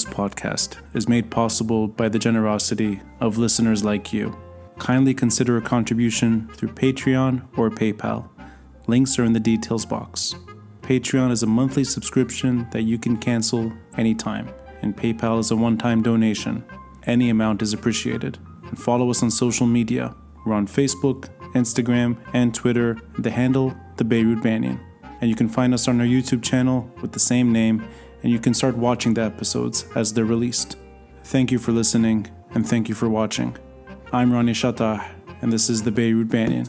this podcast is made possible by the generosity of listeners like you. Kindly consider a contribution through Patreon or PayPal. Links are in the details box. Patreon is a monthly subscription that you can cancel anytime, and PayPal is a one-time donation. Any amount is appreciated. And follow us on social media. We're on Facebook, Instagram, and Twitter, the handle, the Beirut Banyan. And you can find us on our YouTube channel with the same name, and you can start watching the episodes as they're released. Thank you for listening, and thank you for watching. I'm Ronnie Shatah, and this is the Beirut Banyan.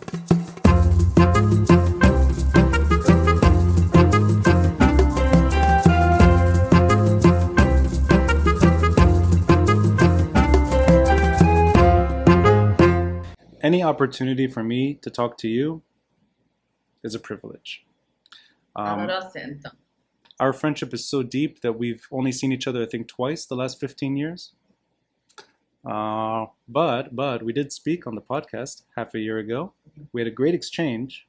Any opportunity for me to talk to you is a privilege. Our friendship is so deep that we've only seen each other, I think, twice the last 15 years. But we did speak on the podcast half a year ago. We had a great exchange.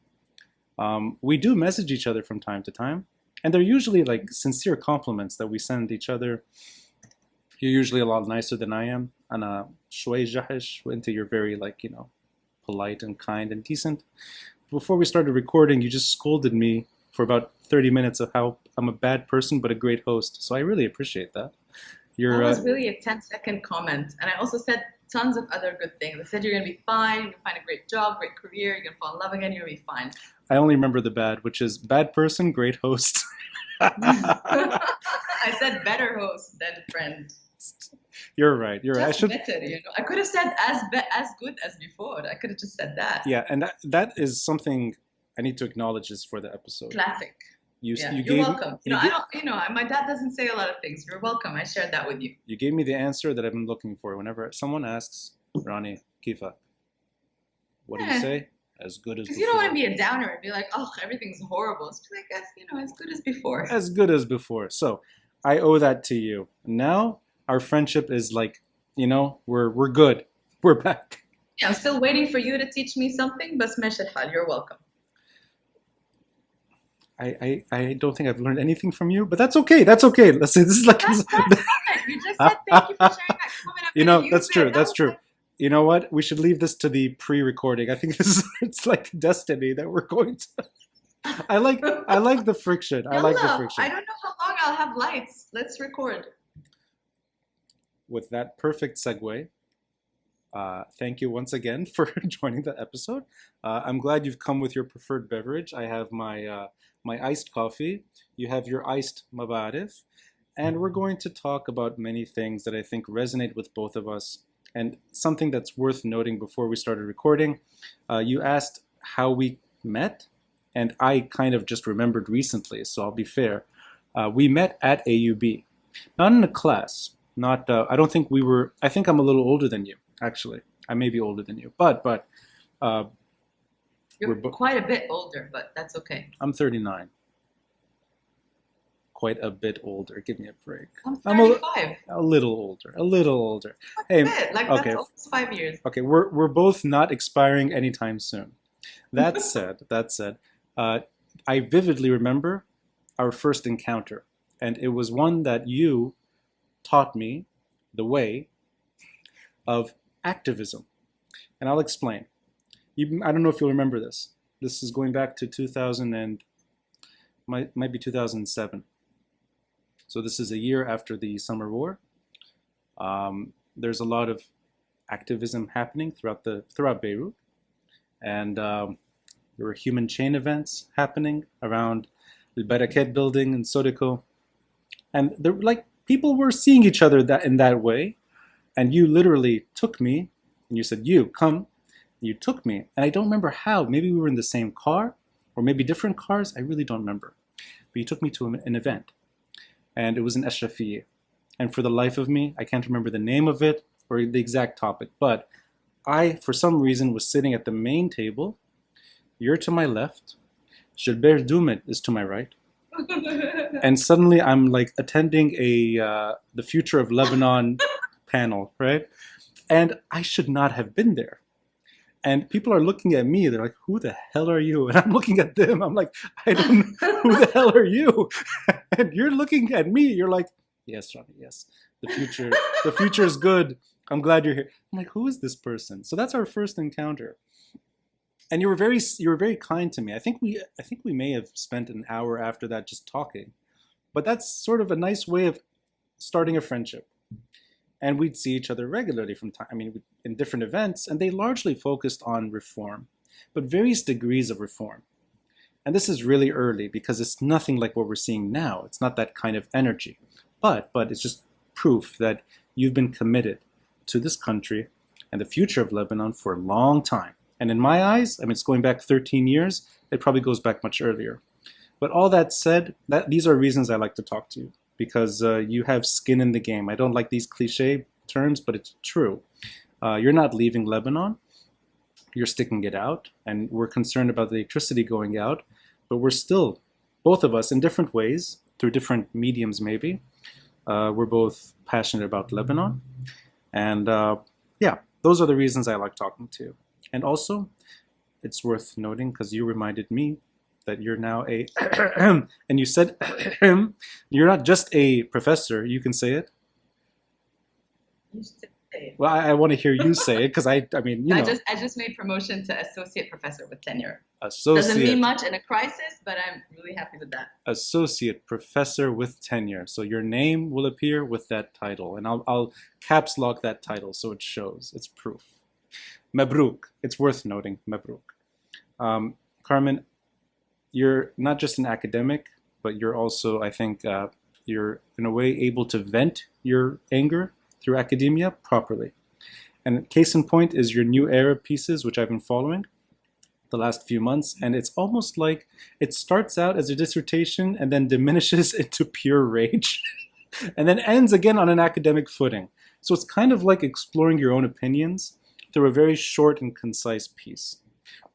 We do message each other from time to time, and they're usually like sincere compliments that we send each other. You're usually a lot nicer than I am. Ana shway jahish, into you're very polite and kind and decent. Before we started recording, you just scolded me for about 30 minutes of how I'm a bad person but a great host. So I really appreciate that. That was really a 10-second comment. And I also said tons of other good things. I said you're going to be fine, you're going to find a great job, great career, you're going to fall in love again, you're going to be fine. I only remember the bad, which is bad person, great host. I said better host than friend. You're right. I should. Better, I could have said as good as before. I could have just said that. Yeah, and that is something I need to acknowledge this for the episode. Classic. You're welcome. My dad doesn't say a lot of things. You're welcome. I shared that with you. You gave me the answer that I've been looking for. Whenever someone asks, Rani, Kifa, what do you say? As good as before. Because you don't want to be a downer and be like, oh, everything's horrible. It's like, as good as before. As good as before. So I owe that to you. Now our friendship is like, we're good. We're back. Yeah, I'm still waiting for you to teach me something, but smash it hal. You're welcome. I don't think I've learned anything from you, but that's okay. That's okay. Let's say this is like. That's you just said thank you for sharing that comment. That's true. That's true. You know what? We should leave this to the pre-recording. I think it's like destiny that we're going to. I like the friction. I like the friction. I don't know how long I'll have lights. Let's record. With that perfect segue, thank you once again for joining the episode. I'm glad you've come with your preferred beverage. I have my iced coffee. You have your iced mabarif. And we're going to talk about many things that I think resonate with both of us. And something that's worth noting before we started recording, you asked how we met, and I kind of just remembered recently, so I'll be fair. We met at AUB, not in a class. Not, I don't think we were, I think I'm a little older than you, actually. I may be older than you, but you're quite a bit older, but that's okay. I'm 39. Quite a bit older. Give me a break. I'm 35. A little older. Hey, that's almost 5 years. Okay, we're both not expiring anytime soon. That said, I vividly remember our first encounter, and it was one that you taught me the way of activism. And I'll explain. I don't know if you'll remember this. This is going back to 2000 and might be 2007. So this is a year after the summer war. There's a lot of activism happening throughout Beirut. And there were human chain events happening around the Barakat building in Sodeko. And people were seeing each other in that way, and you literally took me, and you said, you, come. You took me, and I don't remember how. Maybe we were in the same car, or maybe different cars. I really don't remember. But you took me to an event, and it was in Ashrafiyeh. And for the life of me, I can't remember the name of it or the exact topic, but I, for some reason, was sitting at the main table. You're to my left. Gilbert Doumet is to my right. And suddenly I'm like attending the Future of Lebanon panel, right? And I should not have been there. And people are looking at me, they're like, who the hell are you? And I'm looking at them, I'm like, I don't know, who the hell are you? And you're looking at me, you're like, yes, Johnny, yes. The future is good. I'm glad you're here. I'm like, who is this person? So that's our first encounter. And you were very kind to me. I think we may have spent an hour after that just talking. But that's sort of a nice way of starting a friendship. And we'd see each other regularly from time, in different events, and they largely focused on reform, but various degrees of reform. And this is really early because it's nothing like what we're seeing now. It's not that kind of energy. But it's just proof that you've been committed to this country and the future of Lebanon for a long time. And in my eyes, it's going back 13 years. It probably goes back much earlier. But all that said, these are reasons I like to talk to you, because you have skin in the game. I don't like these cliche terms, but it's true. You're not leaving Lebanon. You're sticking it out. And we're concerned about the electricity going out. But we're still, both of us, in different ways, through different mediums maybe, we're both passionate about Lebanon. And those are the reasons I like talking to you. And also, it's worth noting, because you reminded me that you're now a, and you said, you're not just a professor, you can say it? You should say it. Well, I want to hear you say it, because I just made promotion to associate professor with tenure. Associate. Doesn't mean much in a crisis, but I'm really happy with that. Associate professor with tenure. So your name will appear with that title, and I'll caps lock that title so it shows. It's proof. Mabruk. It's worth noting. Mabruk. Carmen, you're not just an academic, but you're also, I think, you're in a way able to vent your anger through academia properly. And case in point is your New Era pieces, which I've been following the last few months. And it's almost like it starts out as a dissertation and then diminishes into pure rage and then ends again on an academic footing. So it's kind of like exploring your own opinions through a very short and concise piece.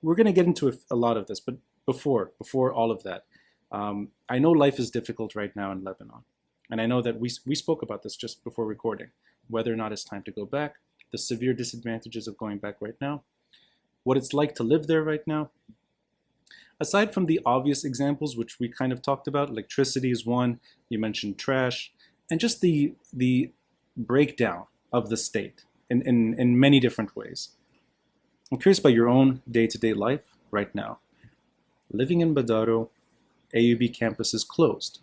We're going to get into a lot of this, but before all of that, I know life is difficult right now in Lebanon. And I know that we spoke about this just before recording, whether or not it's time to go back, the severe disadvantages of going back right now, what it's like to live there right now. Aside from the obvious examples, which we kind of talked about, electricity is one, you mentioned trash, and just the breakdown of the state in many different ways. I'm curious about your own day-to-day life right now. Living in Badaro, AUB campus is closed.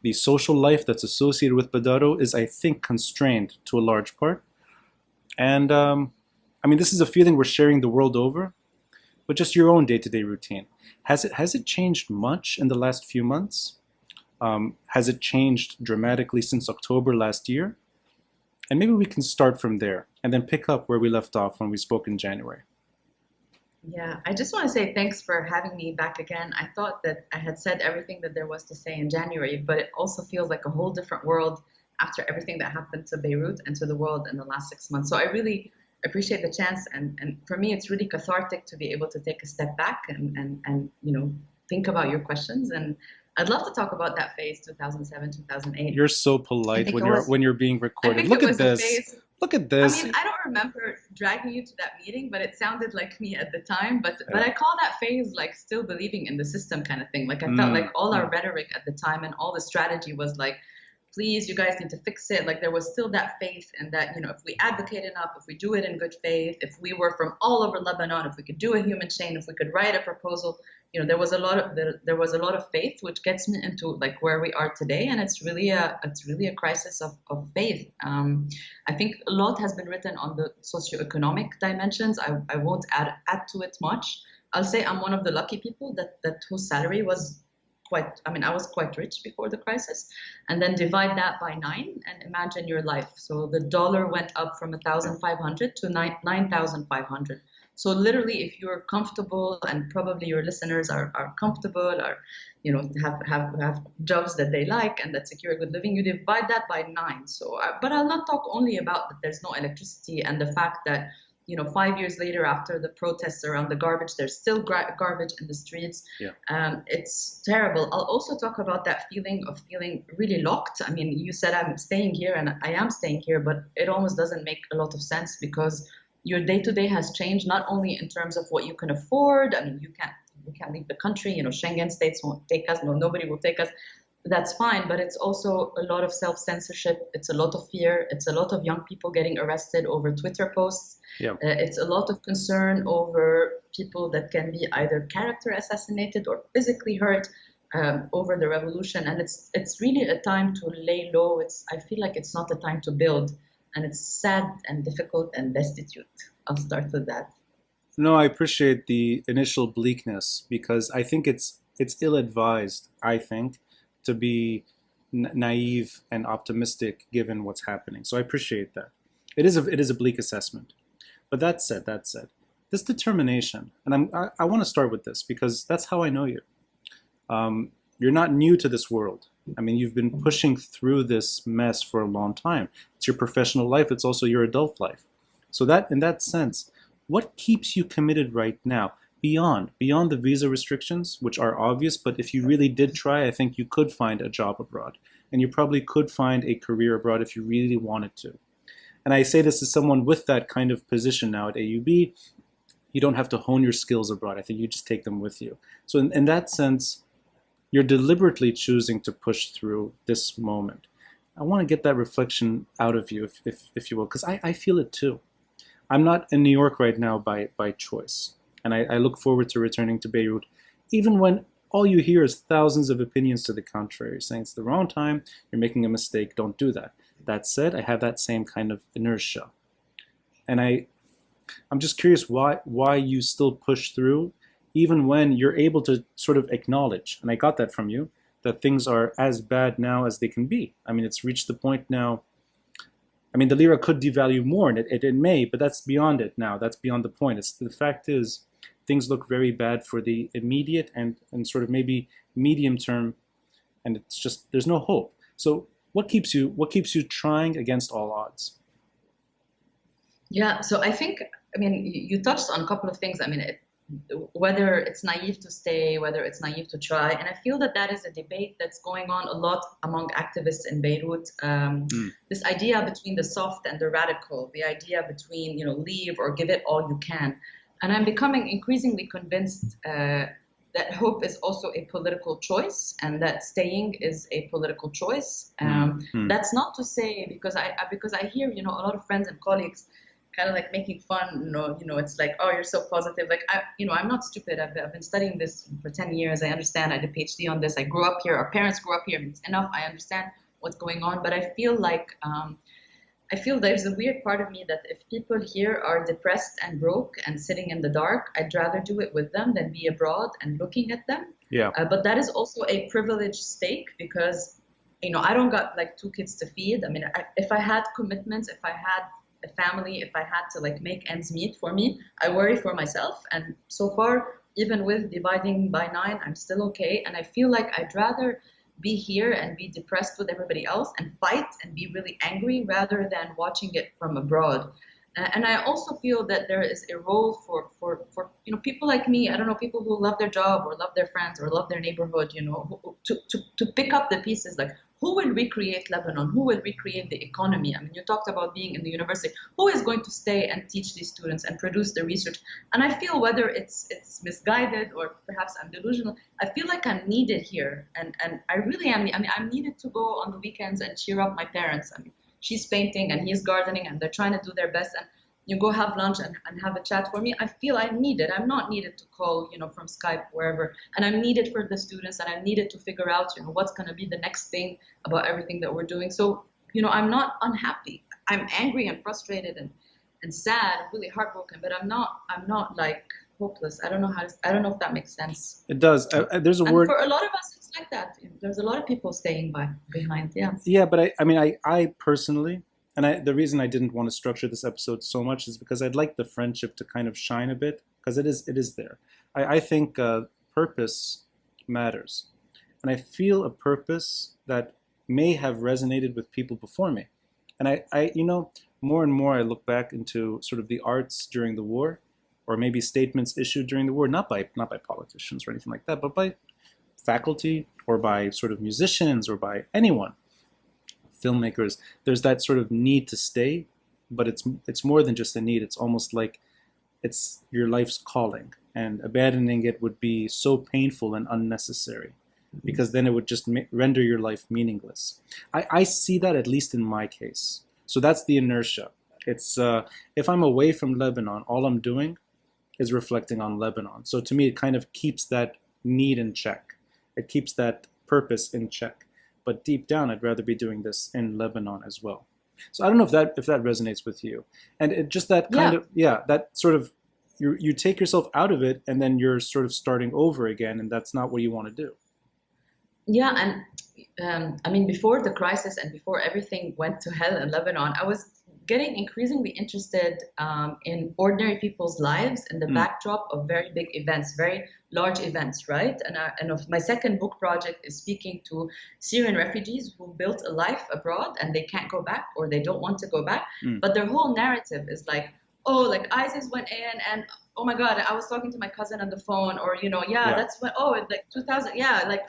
The social life that's associated with Badaro is, I think, constrained to a large part. And this is a feeling we're sharing the world over, but just your own day-to-day routine. Has it changed much in the last few months? Has it changed dramatically since October last year? And maybe we can start from there and then pick up where we left off when we spoke in January. Yeah, I just want to say thanks for having me back again. I thought that I had said everything that there was to say in January, but it also feels like a whole different world after everything that happened to Beirut and to the world in the last 6 months. So I really appreciate the chance. And for me, it's really cathartic to be able to take a step back and think about your questions. And I'd love to talk about that phase, 2007, 2008. You're so polite when you're being recorded. Look at this. Look at this. I don't remember dragging you to that meeting, but it sounded like me at the time. But I call that phase like still believing in the system kind of thing. Like I felt like all our rhetoric at the time and all the strategy was like, please, you guys need to fix it. Like there was still that faith in that, if we advocate enough, if we do it in good faith, if we were from all over Lebanon, if we could do a human chain, if we could write a proposal, there was a lot of faith, which gets me into like where we are today, and it's really a crisis of faith. I think a lot has been written on the socioeconomic dimensions. I won't add to it much. I'll say I'm one of the lucky people that whose salary was I was quite rich before the crisis, and then divide that by 9 and imagine your life. So the dollar went up from 1,500 to 9,500. So literally, if you're comfortable, and probably your listeners are comfortable, or have jobs that they like and that secure a good living, you divide that by 9. So, but I'll not talk only about that there's no electricity and the fact that 5 years later, after the protests around the garbage, there's still garbage in the streets. Yeah. It's terrible. I'll also talk about that feeling of feeling really locked. You said I'm staying here, and I am staying here, but it almost doesn't make a lot of sense because your day-to-day has changed, not only in terms of what you can afford. We can't leave the country. Schengen states won't take us. No, nobody will take us. that's fine, but it's also a lot of self-censorship. It's a lot of fear. It's a lot of young people getting arrested over Twitter posts. Yeah. It's a lot of concern over people that can be either character assassinated or physically hurt over the revolution. And it's really a time to lay low. I feel like it's not a time to build, and it's sad and difficult and destitute. I'll start with that. No, I appreciate the initial bleakness because I think it's ill-advised, I think, to be naive and optimistic given what's happening. So I appreciate that. It is a bleak assessment. But that said, this determination, and I want to start with this because that's how I know you. You're not new to this world. I mean, you've been pushing through this mess for a long time. It's your professional life. It's also your adult life. So that, in that sense, what keeps you committed right now beyond the visa restrictions, which are obvious, but if you really did try, I think you could find a job abroad. And you probably could find a career abroad if you really wanted to. And I say this as someone with that kind of position now at AUB. You don't have to hone your skills abroad. I think you just take them with you. So in that sense, you're deliberately choosing to push through this moment. I want to get that reflection out of you, if you will, because I feel it too. I'm not in New York right now by choice. And I look forward to returning to Beirut, even when all you hear is thousands of opinions to the contrary, saying it's the wrong time, you're making a mistake, don't do that. That said, I have that same kind of inertia. And I'm just curious why you still push through, even when you're able to sort of acknowledge, and I got that from you, that things are as bad now as they can be. I mean, it's reached the point now. I mean, the lira could devalue more, and it may, but that's beyond it now. That's beyond the point. The fact is, things look very bad for the immediate and sort of maybe medium term, and it's just there's no hope. So what keeps you trying against all odds? Yeah, so I think, I mean, you touched on a couple of things. I mean, whether it's naive to stay, whether it's naive to try. And I feel that is a debate that's going on a lot among activists in Beirut. This idea between the soft and the radical, the idea between, leave or give it all you can. And I'm becoming increasingly convinced that hope is also a political choice and that staying is a political choice. That's not to say, because I hear, a lot of friends and colleagues kind of like making fun, it's like, oh, you're so positive. Like, I'm not stupid. I've been studying this for 10 years. I understand. I did a PhD on this. I grew up here. Our parents grew up here. It's enough. I understand what's going on. But I feel like, there's a weird part of me that if people here are depressed and broke and sitting in the dark, I'd rather do it with them than be abroad and looking at them. Yeah. But that is also a privileged stake because, I don't got like 2 kids to feed. I mean, if I had commitments, if I had a family, if I had to like make ends meet for me, I worry for myself. And so far, even with dividing by 9, I'm still okay. And I feel like I'd rather be here and be depressed with everybody else and fight and be really angry rather than watching it from abroad. And I also feel that there is a role for people like me. I don't know, people who love their job or love their friends or love their neighborhood, to pick up the pieces like, who will recreate Lebanon? Who will recreate the economy? I mean, you talked about being in the university. Who is going to stay and teach these students and produce the research? And I feel whether it's misguided or perhaps I'm delusional, I feel like I'm needed here. And I really am. I mean, I'm needed to go on the weekends and cheer up my parents. I mean, she's painting and he's gardening and they're trying to do their best. And you go have lunch and have a chat. For me, I feel I'm needed. I'm not needed to call, from Skype, wherever. And I'm needed for the students and I'm needed to figure out, what's going to be the next thing about everything that we're doing. So, I'm not unhappy. I'm angry and frustrated and sad, really heartbroken, but I'm not like hopeless. I don't know if that makes sense. It does. There's a word. For a lot of us, it's like that. There's a lot of people staying behind. Yeah. Yeah, but I personally, and the reason I didn't want to structure this episode so much is because I'd like the friendship to kind of shine a bit, because it is there. I think purpose matters. And I feel a purpose that may have resonated with people before me. And I more and more I look back into sort of the arts during the war, or maybe statements issued during the war, not by politicians or anything like that, but by faculty or by sort of musicians or by anyone. Filmmakers, there's that sort of need to stay, but it's more than just a need. It's almost like it's your life's calling, and abandoning it would be so painful and unnecessary. because then it would just render your life meaningless. I see that, at least in my case. So that's the inertia. It's if I'm away from Lebanon, all I'm doing is reflecting on Lebanon. So to me, it kind of keeps that need in check. It keeps that purpose in check. But deep down, I'd rather be doing this in Lebanon as well. So I don't know if that resonates with you. And it just that kind Yeah. of, yeah, that sort of, you take yourself out of it and then you're sort of starting over again, and that's not what you want to do. Yeah, and I mean, before the crisis and before everything went to hell in Lebanon, I was getting increasingly interested in ordinary people's lives in the backdrop of very big events, very large events, right? And of my second book project is speaking to Syrian refugees who built a life abroad and they can't go back or they don't want to go back. But their whole narrative is like, oh, like ISIS went in and oh my God, I was talking to my cousin on the phone, or, that's when, oh, like 2000, yeah, like,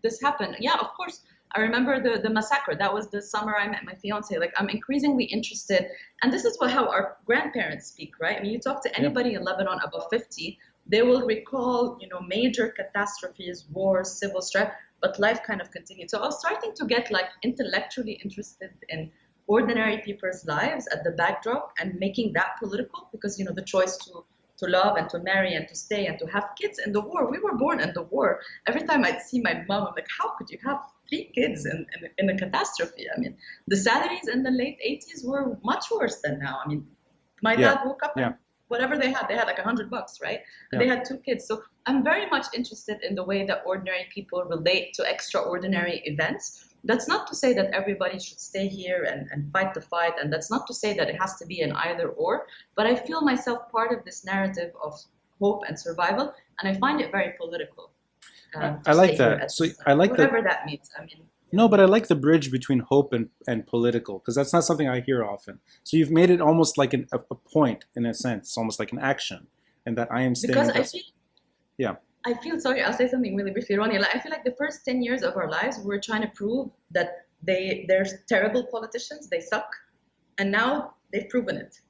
this happened. Yeah, of course. I remember the massacre. That was the summer I met my fiance. Like, I'm increasingly interested. And this is how our grandparents speak, right? I mean, you talk to anybody in Lebanon above 50, they will recall, major catastrophes, wars, civil strife, but life kind of continued. So I was starting to get like intellectually interested in ordinary people's lives at the backdrop and making that political, because the choice to love and to marry and to stay and to have kids in the war. We were born in the war. Every time I'd see my mom, I'm like, how could you have 3 kids in a catastrophe? I mean, the salaries in the late 80s were much worse than now. I mean, my dad woke up and whatever they had like $100, right? And they had 2 kids. So I'm very much interested in the way that ordinary people relate to extraordinary events. That's not to say that everybody should stay here and fight the fight, and that's not to say that it has to be an either or, but I feel myself part of this narrative of hope and survival, and I find it very political. I like that. So I like whatever that means. I mean, no, but I like the bridge between hope and political, because that's not something I hear often. So you've made it almost like a point, in a sense, almost like an action, and that I am staying. Because I feel, sorry, I'll say something really briefly, Ronnie. Like, I feel like the first 10 years of our lives, we're trying to prove that they're terrible politicians, they suck, and now they've proven it.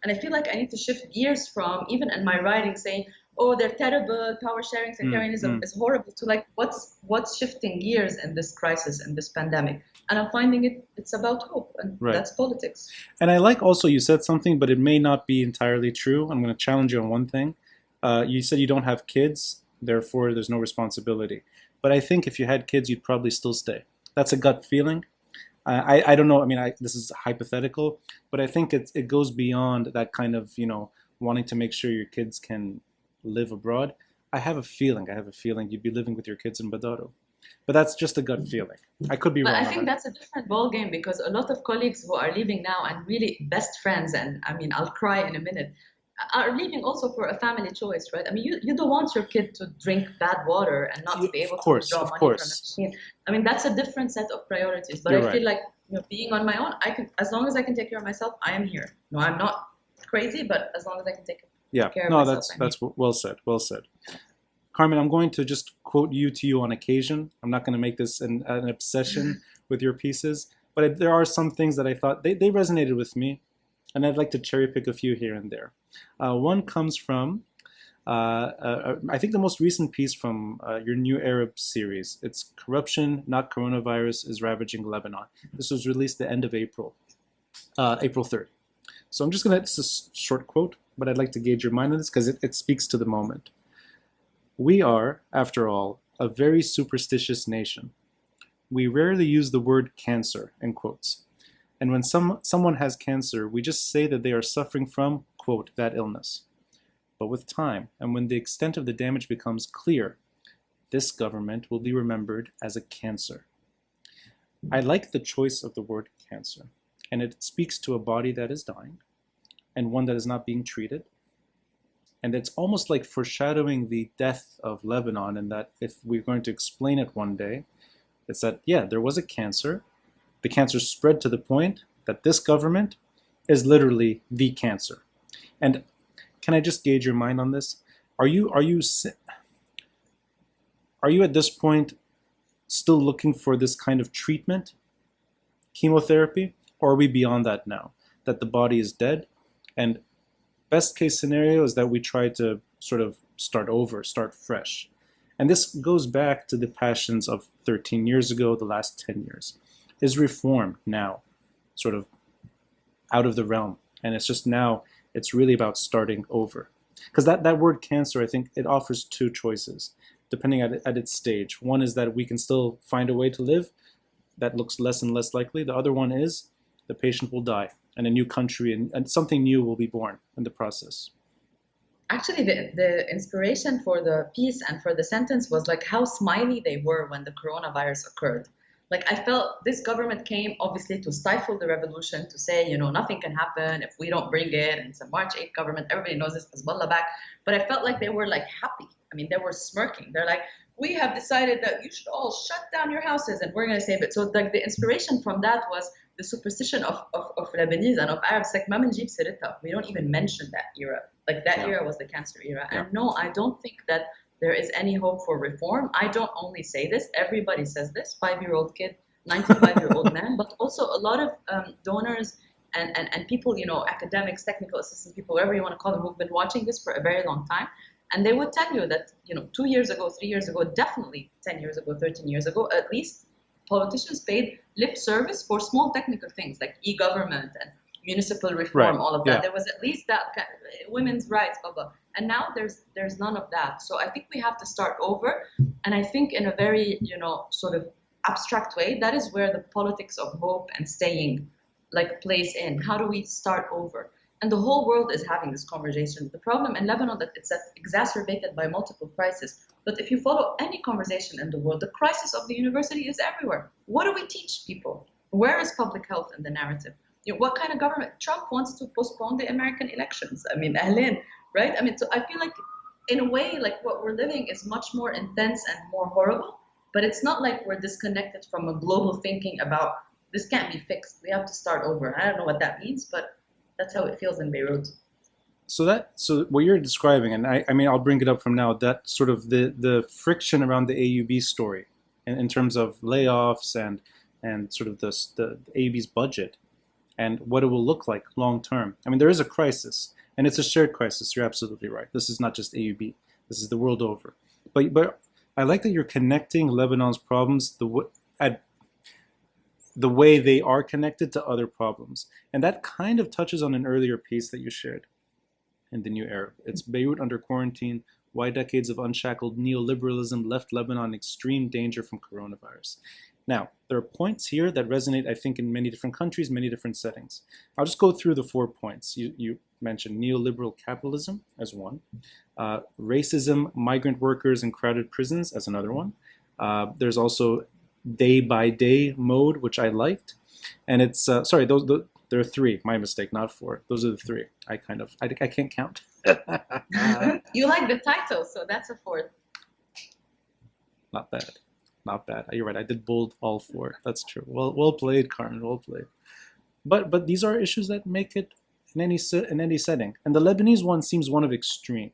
And I feel like I need to shift gears from, even in my writing, saying, oh, they're terrible, power sharing, sectarianism is horrible, to like, what's shifting gears in this crisis, in this pandemic? And I'm finding it's about hope, and that's politics. And I like also, you said something, but it may not be entirely true. I'm going to challenge you on one thing. You said you don't have kids, therefore there's no responsibility. But I think if you had kids, you'd probably still stay. That's a gut feeling. I don't know. I mean, this is hypothetical, but I think it goes beyond that kind of, wanting to make sure your kids can live abroad. I have a feeling you'd be living with your kids in Badaro. But that's just a gut feeling. I could be wrong. But I think that's a different ballgame, because a lot of colleagues who are leaving now, and really best friends, and I mean, I'll cry in a minute, are leaving also for a family choice, right? I mean, you don't want your kid to drink bad water and not be able to draw money from a machine. I mean, that's a different set of priorities. But I feel like, being on my own, I can, as long as I can take care of myself, I am here. No, I'm not crazy, but as long as I can take care of myself. That's well said. Well said. Carmen, I'm going to just quote you to you on occasion. I'm not going to make this an obsession with your pieces, but there are some things that I thought they resonated with me, and I'd like to cherry pick a few here and there. One comes from, I think, the most recent piece from your New Arab series. It's Corruption, Not Coronavirus, is Ravaging Lebanon. This was released the end of April, April 3rd. So I'm just going to, it's a short quote, but I'd like to gauge your mind on this because it speaks to the moment. We are, after all, a very superstitious nation. We rarely use the word cancer, in quotes. And when someone has cancer, we just say that they are suffering from, quote, that illness. But with time, and when the extent of the damage becomes clear, this government will be remembered as a cancer. I like the choice of the word cancer, and it speaks to a body that is dying, and one that is not being treated. And it's almost like foreshadowing the death of Lebanon, and that if we're going to explain it one day, it's that, yeah, there was a cancer. The cancer spread to the point that this government is literally the cancer. And can I just gauge your mind on this? Are you at this point still looking for this kind of treatment, chemotherapy, or are we beyond that now? That the body is dead, and best case scenario is that we try to sort of start over, start fresh. And this goes back to the passions of 13 years ago, the last 10 years. Is reform now sort of out of the realm? And it's just now, it's really about starting over. Because that word cancer, I think it offers two choices, depending at its stage. One is that we can still find a way to live. That looks less and less likely. The other one is the patient will die and a new country and something new will be born in the process. Actually, the inspiration for the piece and for the sentence was like how smiley they were when the coronavirus occurred. Like I felt this government came obviously to stifle the revolution, to say, you know, nothing can happen if we don't bring it. And it's a March 8th government. Everybody knows this, Hezbollah back. But I felt like they were like happy. I mean, they were smirking. They're like, we have decided that you should all shut down your houses and we're going to save it. So like the inspiration from that was the superstition of Lebanese and of Arabs. Like, ما بنجيب سيرتها. We don't even mention that era. Like that era was the cancer era. And no, I don't think that there is any hope for reform. I don't only say this. Everybody says this. 5-year-old kid, 95-year-old man, but also a lot of donors and people, you know, academics, technical assistants, people, whatever you want to call them, who've been watching this for a very long time. And they would tell you that, you know, 2 years ago, 3 years ago, definitely 10 years ago, 13 years ago, at least politicians paid lip service for small technical things like e-government and municipal reform, all of that. There was at least that kind of, women's rights, blah, blah. And now there's none of that. So I think we have to start over. And I think in a very, you know, sort of abstract way, that is where the politics of hope and staying like plays in. How do we start over? And the whole world is having this conversation. The problem in Lebanon that it's exacerbated by multiple crises. But if you follow any conversation in the world, the crisis of the university is everywhere. What do we teach people? Where is public health in the narrative? You know, what kind of government? Trump wants to postpone the American elections. I mean, Ahlin, right? I mean, so I feel like in a way, like what we're living is much more intense and more horrible, but it's not like we're disconnected from a global thinking about this can't be fixed. We have to start over. I don't know what that means, but that's how it feels in Beirut. So what you're describing, and I mean, I'll bring it up from now, that sort of the friction around the AUB story in terms of layoffs and sort of the AUB's budget and what it will look like long term. I mean, there is a crisis, and it's a shared crisis. You're absolutely right. This is not just AUB. This is the world over. But I like that you're connecting Lebanon's problems the way they are connected to other problems. And that kind of touches on an earlier piece that you shared in the New Arab. It's Beirut under quarantine, why decades of unshackled neoliberalism left Lebanon in extreme danger from coronavirus. Now, there are points here that resonate, I think, in many different countries, many different settings. I'll just go through the 4 points. You mentioned neoliberal capitalism as one, racism, migrant workers, and crowded prisons as another one. There's also day-by-day mode, which I liked. And it's, sorry, there are 3, my mistake, not 4. Those are the 3. I can't count. You like the title, so that's a 4th. Not bad. Not bad. You're right. I did bold all 4. That's true. Well played, Carmen. Well played. But these are issues that make it in any setting. And the Lebanese one seems one of extreme,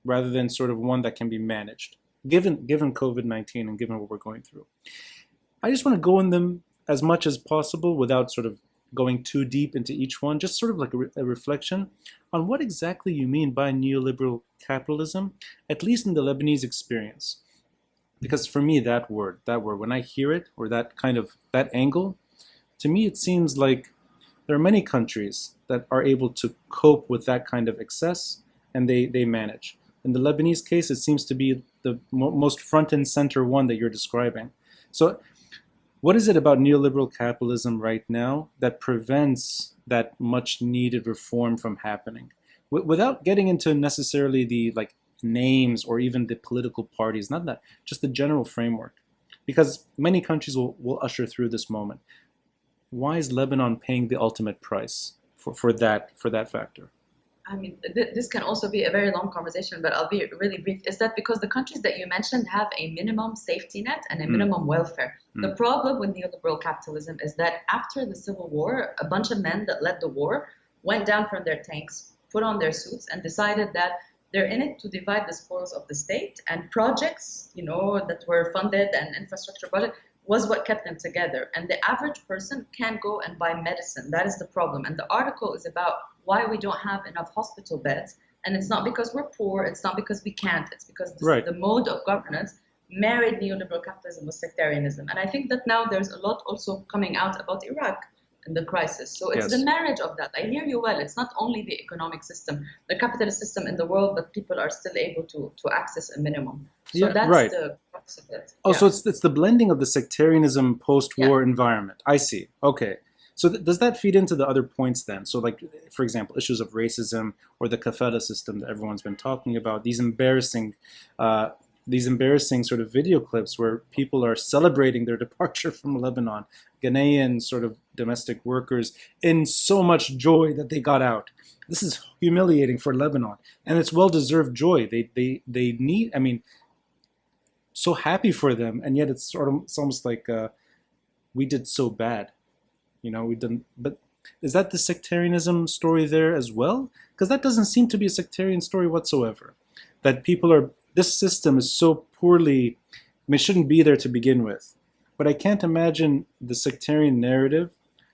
rather than sort of one that can be managed, given COVID-19 and given what we're going through. I just want to go in them as much as possible without sort of going too deep into each one. Just sort of like a reflection on what exactly you mean by neoliberal capitalism, at least in the Lebanese experience. Because for me, that word, when I hear it, or that angle, to me it seems like there are many countries that are able to cope with that kind of excess, and they manage. In the Lebanese case, it seems to be the most front and center one that you're describing. So what is it about neoliberal capitalism right now that prevents that much needed reform from happening? Without getting into necessarily the names or even the political parties, not that, just the general framework. Because many countries will usher through this moment. Why is Lebanon paying the ultimate price for that factor? I mean, this can also be a very long conversation, but I'll be really brief. Is that because the countries that you mentioned have a minimum safety net and a minimum welfare? The problem with neoliberal capitalism is that after the Civil War, a bunch of men that led the war went down from their tanks, put on their suits, and decided that they're in it to divide the spoils of the state, and projects, you know, that were funded and infrastructure budget was what kept them together. And the average person can't go and buy medicine. That is the problem. And the article is about why we don't have enough hospital beds. And it's not because we're poor. It's not because we can't. It's because the mode of governance married neoliberal capitalism with sectarianism. And I think that now there's a lot also coming out about Iraq and the crisis. So it's the Yes. marriage of that. I hear you well. It's not only the economic system, the capitalist system in the world, but people are still able to access a minimum. So Yeah, that's right. the crux of it. Oh, Yeah. so it's the blending of the sectarianism post-war Yeah. environment. I see. Okay. So does that feed into the other points then? So like, for example, issues of racism or the kafala system that everyone's been talking about, uh, these embarrassing sort of video clips where people are celebrating their departure from Lebanon, Ghanaian sort of domestic workers in so much joy that they got out. This is humiliating for Lebanon, and it's well-deserved joy. They need, I mean, so happy for them, and yet it's almost like we did so bad, we didn't. But is that the sectarianism story there as well? Because that doesn't seem to be a sectarian story whatsoever. That this system is so poorly, I mean, it shouldn't be there to begin with. But I can't imagine the sectarian narrative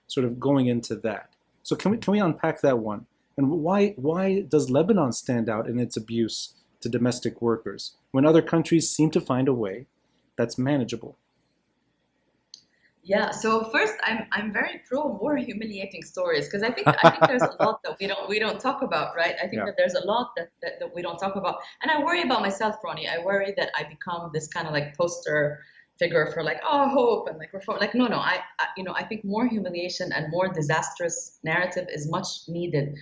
sort of going into that. So can we unpack that one? And why does Lebanon stand out in its abuse to domestic workers when other countries seem to find a way that's manageable? Yeah, so first I'm very pro more humiliating stories because I think there's a lot that we don't talk about, right? I think Yeah. that there's a lot that we don't talk about. And I worry about myself, Ronnie. I worry that I become this kind of like poster figure for like, oh, hope and like reform. Like, no, I think more humiliation and more disastrous narrative is much needed.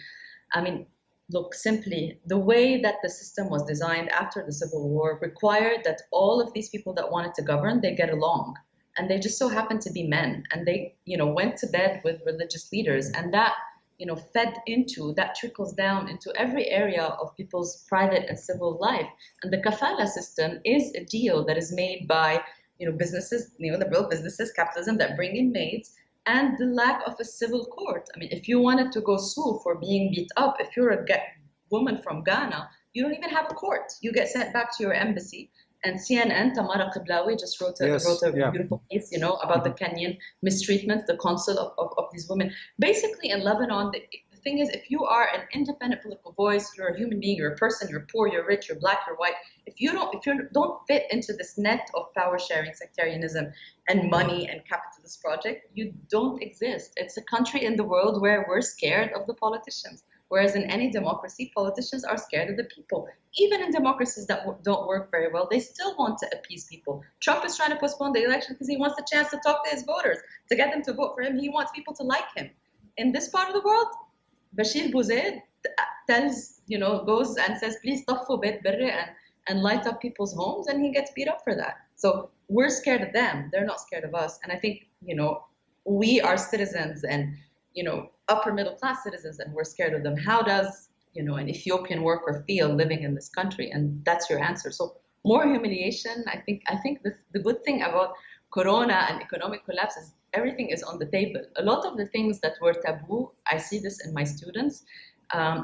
I mean, look, simply the way that the system was designed after the Civil War required that all of these people that wanted to govern, they get along. And they just so happened to be men. And they, went to bed with religious leaders. And that, that trickles down into every area of people's private and civil life. And the kafala system is a deal that is made by, businesses, neoliberal businesses, capitalism that bring in maids and the lack of a civil court. I mean, if you wanted to go sue for being beat up, if you're a woman from Ghana, you don't even have a court. You get sent back to your embassy. And CNN, Tamara Qiblawi just wrote Yes. a Yeah. beautiful piece, about the Kenyan mistreatment, the consul of these women. Basically, in Lebanon, the thing is, if you are an independent political voice, you're a human being, you're a person, you're poor, you're rich, you're black, you're white. If you don't fit into this net of power sharing, sectarianism, and money and capitalist project, you don't exist. It's a country in the world where we're scared of the politicians. Whereas in any democracy, politicians are scared of the people. Even in democracies that don't work very well, they still want to appease people. Trump is trying to postpone the election because he wants the chance to talk to his voters, to get them to vote for him. He wants people to like him. In this part of the world, Bashir Bouzid goes and says, please taffu bait birri and light up people's homes, and he gets beat up for that. So we're scared of them. They're not scared of us. And I think, we are citizens and, upper middle class citizens, and we're scared of them. How does an Ethiopian worker feel living in this country? And that's your answer. So more humiliation. I think the good thing about Corona and economic collapse is everything is on the table. A lot of the things that were taboo, I see this in my students.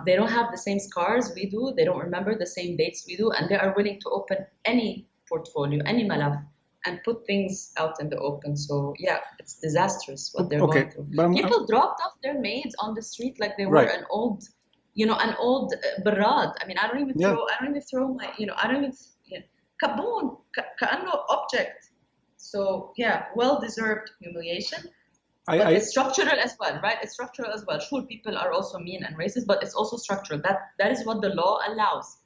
They don't have the same scars we do. They don't remember the same dates we do, and they are willing to open any portfolio, any malaf, and put things out in the open. So yeah, it's disastrous what they're Okay, going through. but People dropped off their maids on the street like they were right. an old, barad. I mean, I don't even Yeah. throw my, I don't even, kaboom, كأنه object. So yeah, well-deserved humiliation. But it's structural as well, right? It's structural as well. Sure, people are also mean and racist, but it's also structural. That is what the law allows,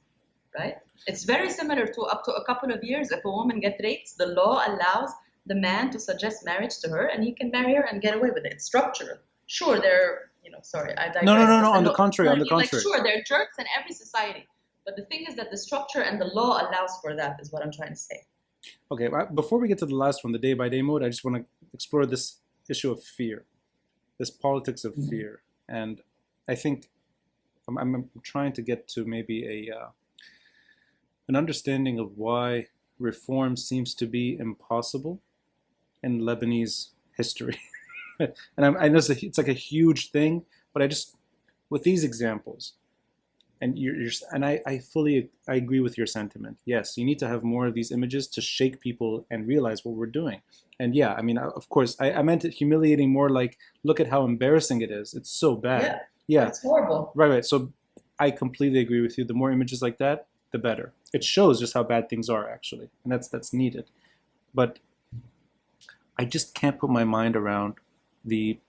right? It's very similar to up to a couple of years. If a woman gets raped, the law allows the man to suggest marriage to her, and he can marry her and get away with it. It's structural. Sure, they're, sorry, I digress. No. On the contrary, on the contrary. Sure, there are jerks in every society, but the thing is that the structure and the law allows for that. Is what I'm trying to say. Okay, before we get to the last one, the day-by-day mode, I just want to explore this issue of fear, this politics of fear. And I think I'm trying to get to maybe an understanding of why reform seems to be impossible in Lebanese history. And I know it's like a huge thing, but with these examples, and I agree with your sentiment. Yes, you need to have more of these images to shake people and realize what we're doing. And yeah, I mean, of course, I meant it humiliating more like, look at how embarrassing it is. It's so bad. Yeah. It's horrible. Right. So I completely agree with you. The more images like that, the better. It shows just how bad things are, actually, and that's needed. But I just can't put my mind around the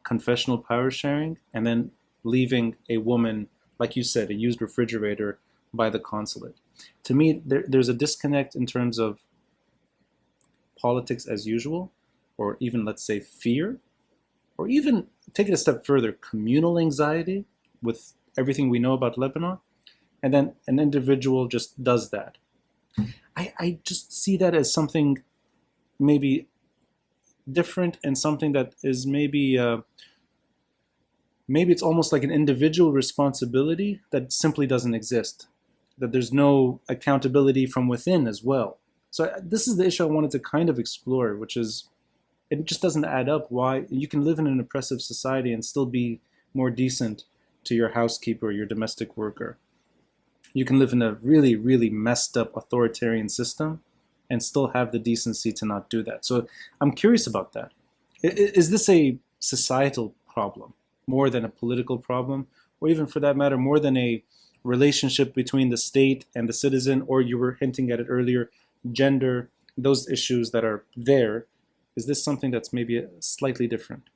confessional power sharing and then leaving a woman, like you said, a used refrigerator by the consulate. To me, there's a disconnect in terms of politics as usual, or even, let's say, fear, or even take it a step further, communal anxiety with everything we know about Lebanon, and then an individual just does that. I just see that as something maybe different, and something that is maybe it's almost like an individual responsibility that simply doesn't exist, that there's no accountability from within as well. So this is the issue I wanted to kind of explore, which is it just doesn't add up why you can live in an oppressive society and still be more decent to your housekeeper or your domestic worker. You can live in a really, really messed up authoritarian system and still have the decency to not do that. So I'm curious about that. Is this a societal problem more than a political problem, or even for that matter, more than a relationship between the state and the citizen, or you were hinting at it earlier, gender, those issues that are there? Is this something that's maybe slightly different?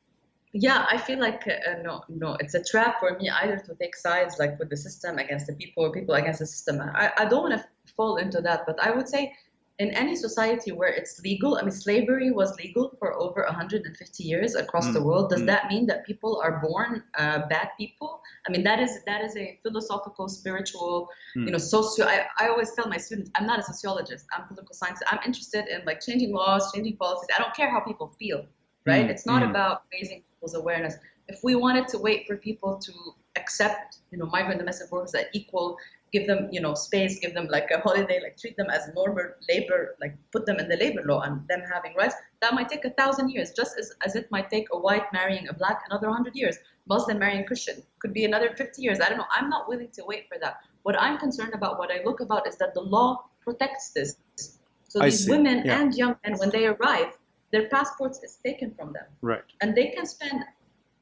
Yeah, I feel like no, it's a trap for me either to take sides like with the system against the people, or people against the system. I don't want to fall into that, but I would say in any society where it's legal, I mean, slavery was legal for over 150 years across the world. Does that mean that people are born bad people? I mean, that is a philosophical, spiritual, socio. I always tell my students, I'm not a sociologist. I'm political science. I'm interested in like changing laws, changing policies. I don't care how people feel, right? It's not about raising people's awareness. If we wanted to wait for people to accept, migrant domestic workers as equal, give them, space, give them like a holiday, like treat them as normal labor, like put them in the labor law and them having rights, that might take 1,000 years, just as it might take a white marrying a black another 100 years, Muslim marrying Christian, could be another 50 years. I don't know. I'm not willing to wait for that. What I'm concerned about, what I look about, is that the law protects this. So these women and young men, when they arrive, their passports is taken from them. Right. And they can spend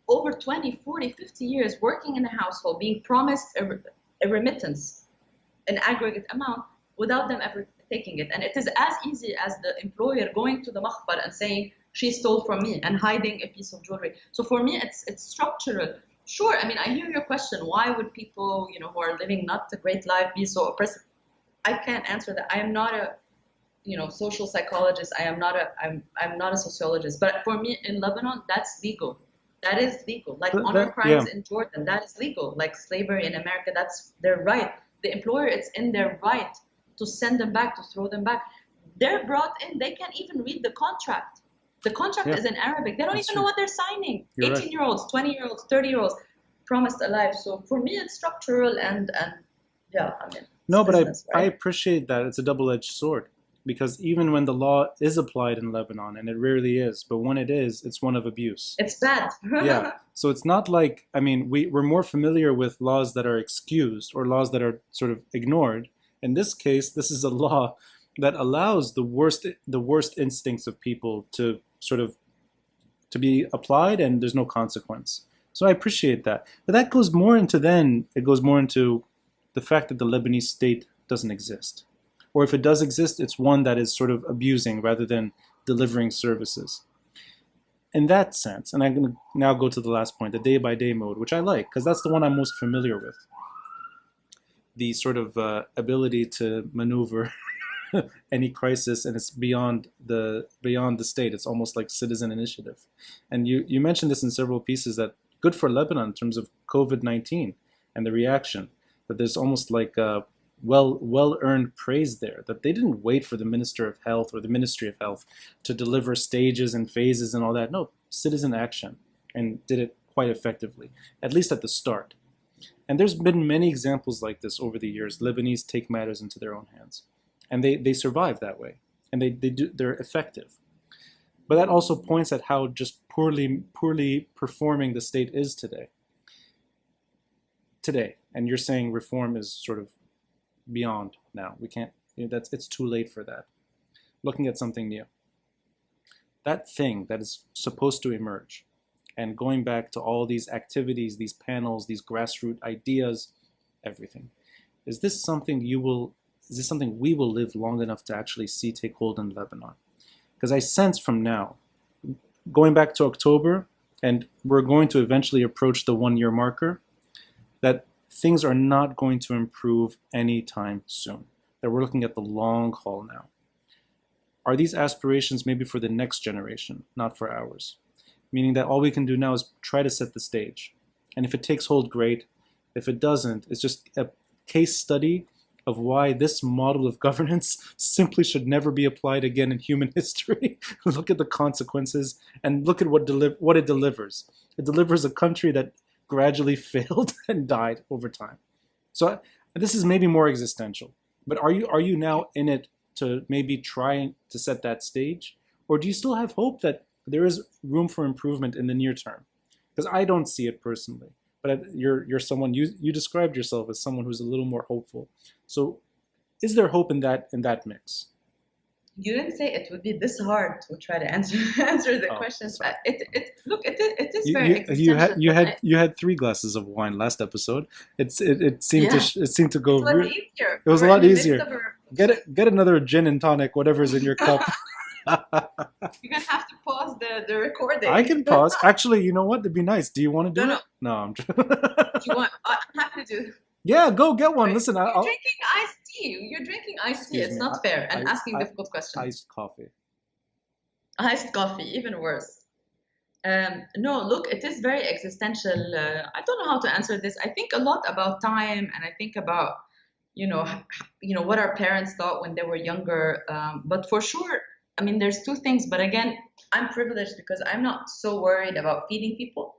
over 20, 40, 50 years working in a household, being promised a remittance, an aggregate amount, without them ever taking it. And it is as easy as the employer going to the makhbar and saying, she stole from me, and hiding a piece of jewelry. So for me, it's structural. Sure, I mean, I hear your question. Why would people, who are living not a great life be so oppressive? I can't answer that. I am not a social psychologist. I'm not a sociologist. But for me, in Lebanon, that's legal. That is legal. Like honor crimes in Jordan, that is legal. Like slavery in America, that's their right. The employer, it's in their right to send them back, to throw them back. They're brought in. They can't even read the contract. The contract is in Arabic. They don't even know what they're signing. 18-year-olds, 20-year-olds, 30-year-olds promised a life. So for me, it's structural and yeah, I mean. No, but I appreciate that. It's a double-edged sword. Because even when the law is applied in Lebanon, and it rarely is, but when it is, it's one of abuse. It's bad. Yeah. So it's not like, I mean, we're more familiar with laws that are excused or laws that are sort of ignored. In this case, this is a law that allows the worst instincts of people to sort of to be applied, and there's no consequence. So I appreciate that. But that goes more into the fact that the Lebanese state doesn't exist. Or if it does exist, it's one that is sort of abusing rather than delivering services. In that sense, and I'm going to now go to the last point, the day-by-day mode, which I like, because that's the one I'm most familiar with. The sort of ability to maneuver any crisis, and it's beyond the state. It's almost like citizen initiative. And you mentioned this in several pieces, that good for Lebanon in terms of COVID-19 and the reaction, that there's almost like well-earned praise there, that they didn't wait for the Minister of Health or the Ministry of Health to deliver stages and phases and all that. No, citizen action, and did it quite effectively, at least at the start. And there's been many examples like this over the years. Lebanese take matters into their own hands, and they survive that way, and they're effective. But that also points at how just poorly performing the state is today. And you're saying reform is sort of beyond now. We can't, it's too late for that. Looking at something new. That thing that is supposed to emerge, and going back to all these activities, these panels, these grassroots ideas, everything. is this something we will live long enough to actually see take hold in Lebanon? Because I sense from now, going back to October, and we're going to eventually approach the 1-year marker, that things are not going to improve anytime soon. That we're looking at the long haul now. Are these aspirations maybe for the next generation, not for ours? Meaning that all we can do now is try to set the stage. And if it takes hold, great. If it doesn't, it's just a case study of why this model of governance simply should never be applied again in human history. Look at the consequences and look at what it delivers. It delivers a country that gradually failed and died over time. So this is maybe more existential. But are you now in it to maybe try to set that stage? Or do you still have hope that there is room for improvement in the near term? Because I don't see it personally. But you're someone, you described yourself as someone who's a little more hopeful. So is there hope in that mix? You didn't say it would be this hard to try to answer the questions. Sorry. It is very existential. You had 3 glasses of wine last episode. It seemed to go. It was easier. It was a lot easier. Get another gin and tonic, whatever's in your cup. You're gonna have to pause the recording. I can pause. Actually, you know what? It'd be nice. Do you want to do it? No, I'm. Do you want? I'm happy to do. Yeah, go get one. Right. You're drinking iced tea. You're drinking iced tea. It's not fair. And asking difficult questions. Iced coffee. Iced coffee, even worse. No, look, it is very existential. I don't know how to answer this. I think a lot about time, and I think about what our parents thought when they were younger. But for sure, I mean, there's 2 things. But again, I'm privileged because I'm not so worried about feeding people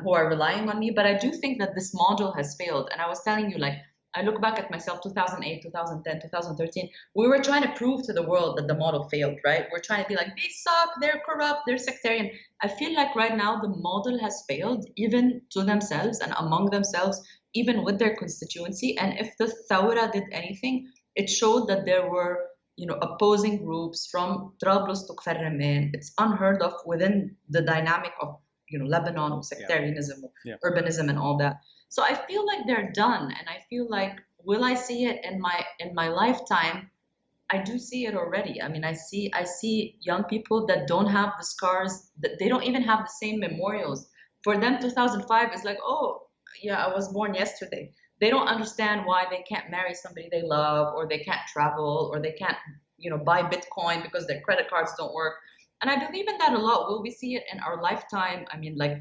who are relying on me. But I do think that this model has failed. And I was telling you, like, I look back at myself, 2008, 2010, 2013. We were trying to prove to the world that the model failed, right? We're trying to be like, they suck, they're corrupt, they're sectarian. I feel like right now the model has failed, even to themselves and among themselves, even with their constituency. And if the Thawra did anything, it showed that there were opposing groups from Trablus to Kfar Raman. It's unheard of within the dynamic of Lebanon, sectarianism, urbanism, and all that. So I feel like they're done, and I feel like, will I see it in my lifetime? I do see it already. I mean, I see young people that don't have the scars, that they don't even have the same memorials. For them, 2005 is like, oh yeah, I was born yesterday. They don't understand why they can't marry somebody they love, or they can't travel, or they can't, buy Bitcoin because their credit cards don't work. And I believe in that a lot. Will we see it in our lifetime? I mean, like,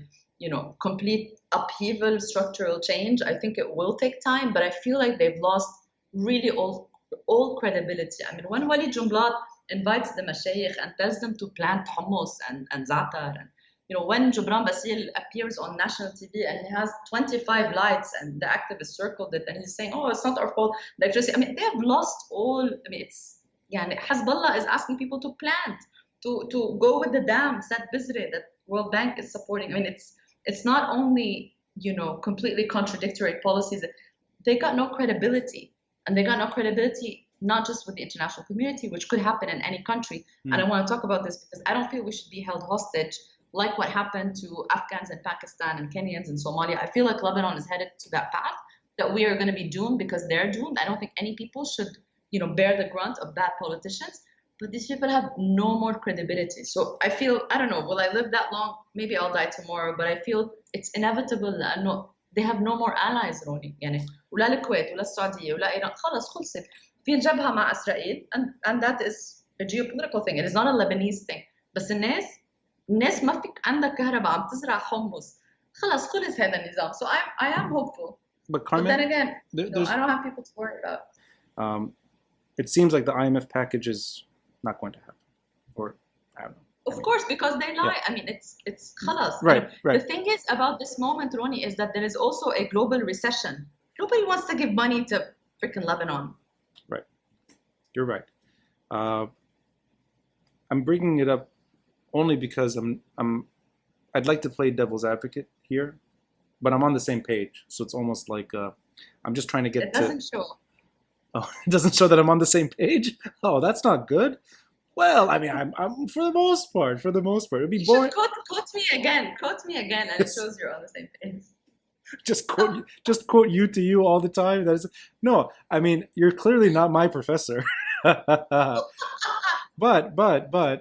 complete upheaval, structural change. I think it will take time, but I feel like they've lost really all credibility. I mean, when Walid Jumblat invites the mashayikh and tells them to plant hummus and za'atar, and when Jubran Basil appears on national TV and he has 25 lights and the activists circled it and he's saying, oh, it's not our fault, the electricity. I mean, they have lost all. I mean, it's Hezbollah is asking people to plant, to go with the dam, Sad Bizre, that World Bank is supporting. I mean, it's not only completely contradictory policies. They got no credibility, and they got no credibility not just with the international community, which could happen in any country. And I want to talk about this because I don't feel we should be held hostage like what happened to Afghans in Pakistan and Kenyans in Somalia. I feel like Lebanon is headed to that path, that we are going to be doomed because they're doomed. I don't think any people should, bear the grunt of bad politicians, but these people have no more credibility. So I feel, I don't know, will I live that long? Maybe I'll die tomorrow, but I feel it's inevitable. They have no more allies, Roni. يعني ولا الكويت ولا السعودية ولا إيران خلاص خلصت. في الجبهة مع إسرائيل, and that is a geopolitical thing. It is not a Lebanese thing. بس الناس ما فيك عندك كهرباء عم تزرع حمص. خلاص خلص هذا النظام. So I am hopeful. But Carmen, then again, I don't have people to worry about. It seems like the IMF package is not going to happen, or I don't know. Of course, because they lie. Yeah. I mean, it's khalas. Right. The thing is about this moment, Roni, is that there is also a global recession. Nobody wants to give money to freaking Lebanon. Right. You're right. I'm bringing it up only because I'd like to play devil's advocate here, but I'm on the same page. So it's almost like I'm just trying to get to... It doesn't show. Oh, it doesn't show that I'm on the same page? Oh, that's not good. Well, I mean, I'm for the most part. It'd be boring. Quote me again, and it shows you're on the same page. just quote you to you all the time. That is no. I mean, you're clearly not my professor. But,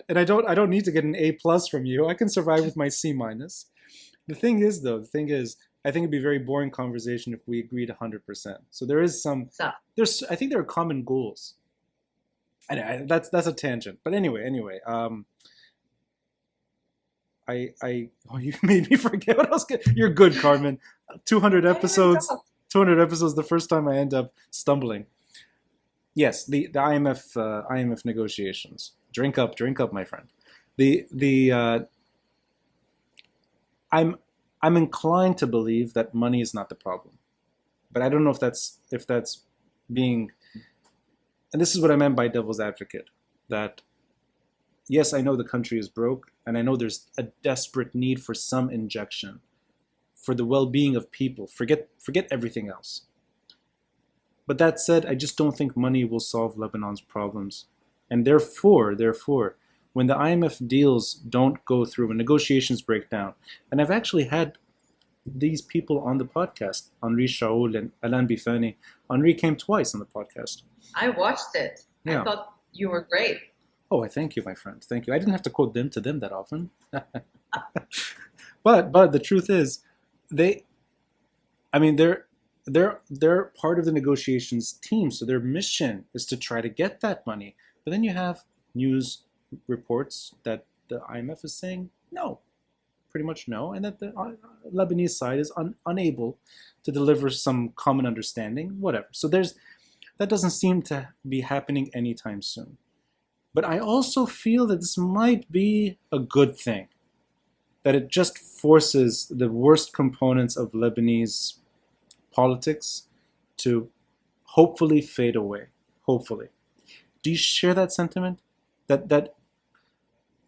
and I don't need to get an A+ from you. I can survive with my C-. The thing is, though, I think it'd be a very boring conversation if we agreed 100%. So there is So, I think there are common goals. And that's a tangent. But anyway, oh, you made me forget what else. You're good, Carmen. 200 episodes. 200 episodes. The first time I end up stumbling. Yes, the IMF negotiations. Drink up, my friend. I'm inclined to believe that money is not the problem, but I don't know if that's being. And this is what I meant by devil's advocate. That yes, I know the country is broke, and I know there's a desperate need for some injection for the well-being of people. Forget everything else. But that said, I just don't think money will solve Lebanon's problems. And therefore, when the IMF deals don't go through, when negotiations break down, and I've actually had these people on the podcast, Henri Shaul and Alain Bifani. Henri came twice on the podcast. I watched it. Yeah. I thought you were great. Oh, I thank you, my friend. Thank you. I didn't have to quote them to them that often. But the truth is, they're part of the negotiations team, so their mission is to try to get that money. But then you have news reports that the IMF is saying no, pretty much no, and that the Lebanese side is unable to deliver some common understanding, whatever. So that doesn't seem to be happening anytime soon. But I also feel that this might be a good thing, that it just forces the worst components of Lebanese politics to hopefully fade away. Hopefully. Do you share that sentiment? That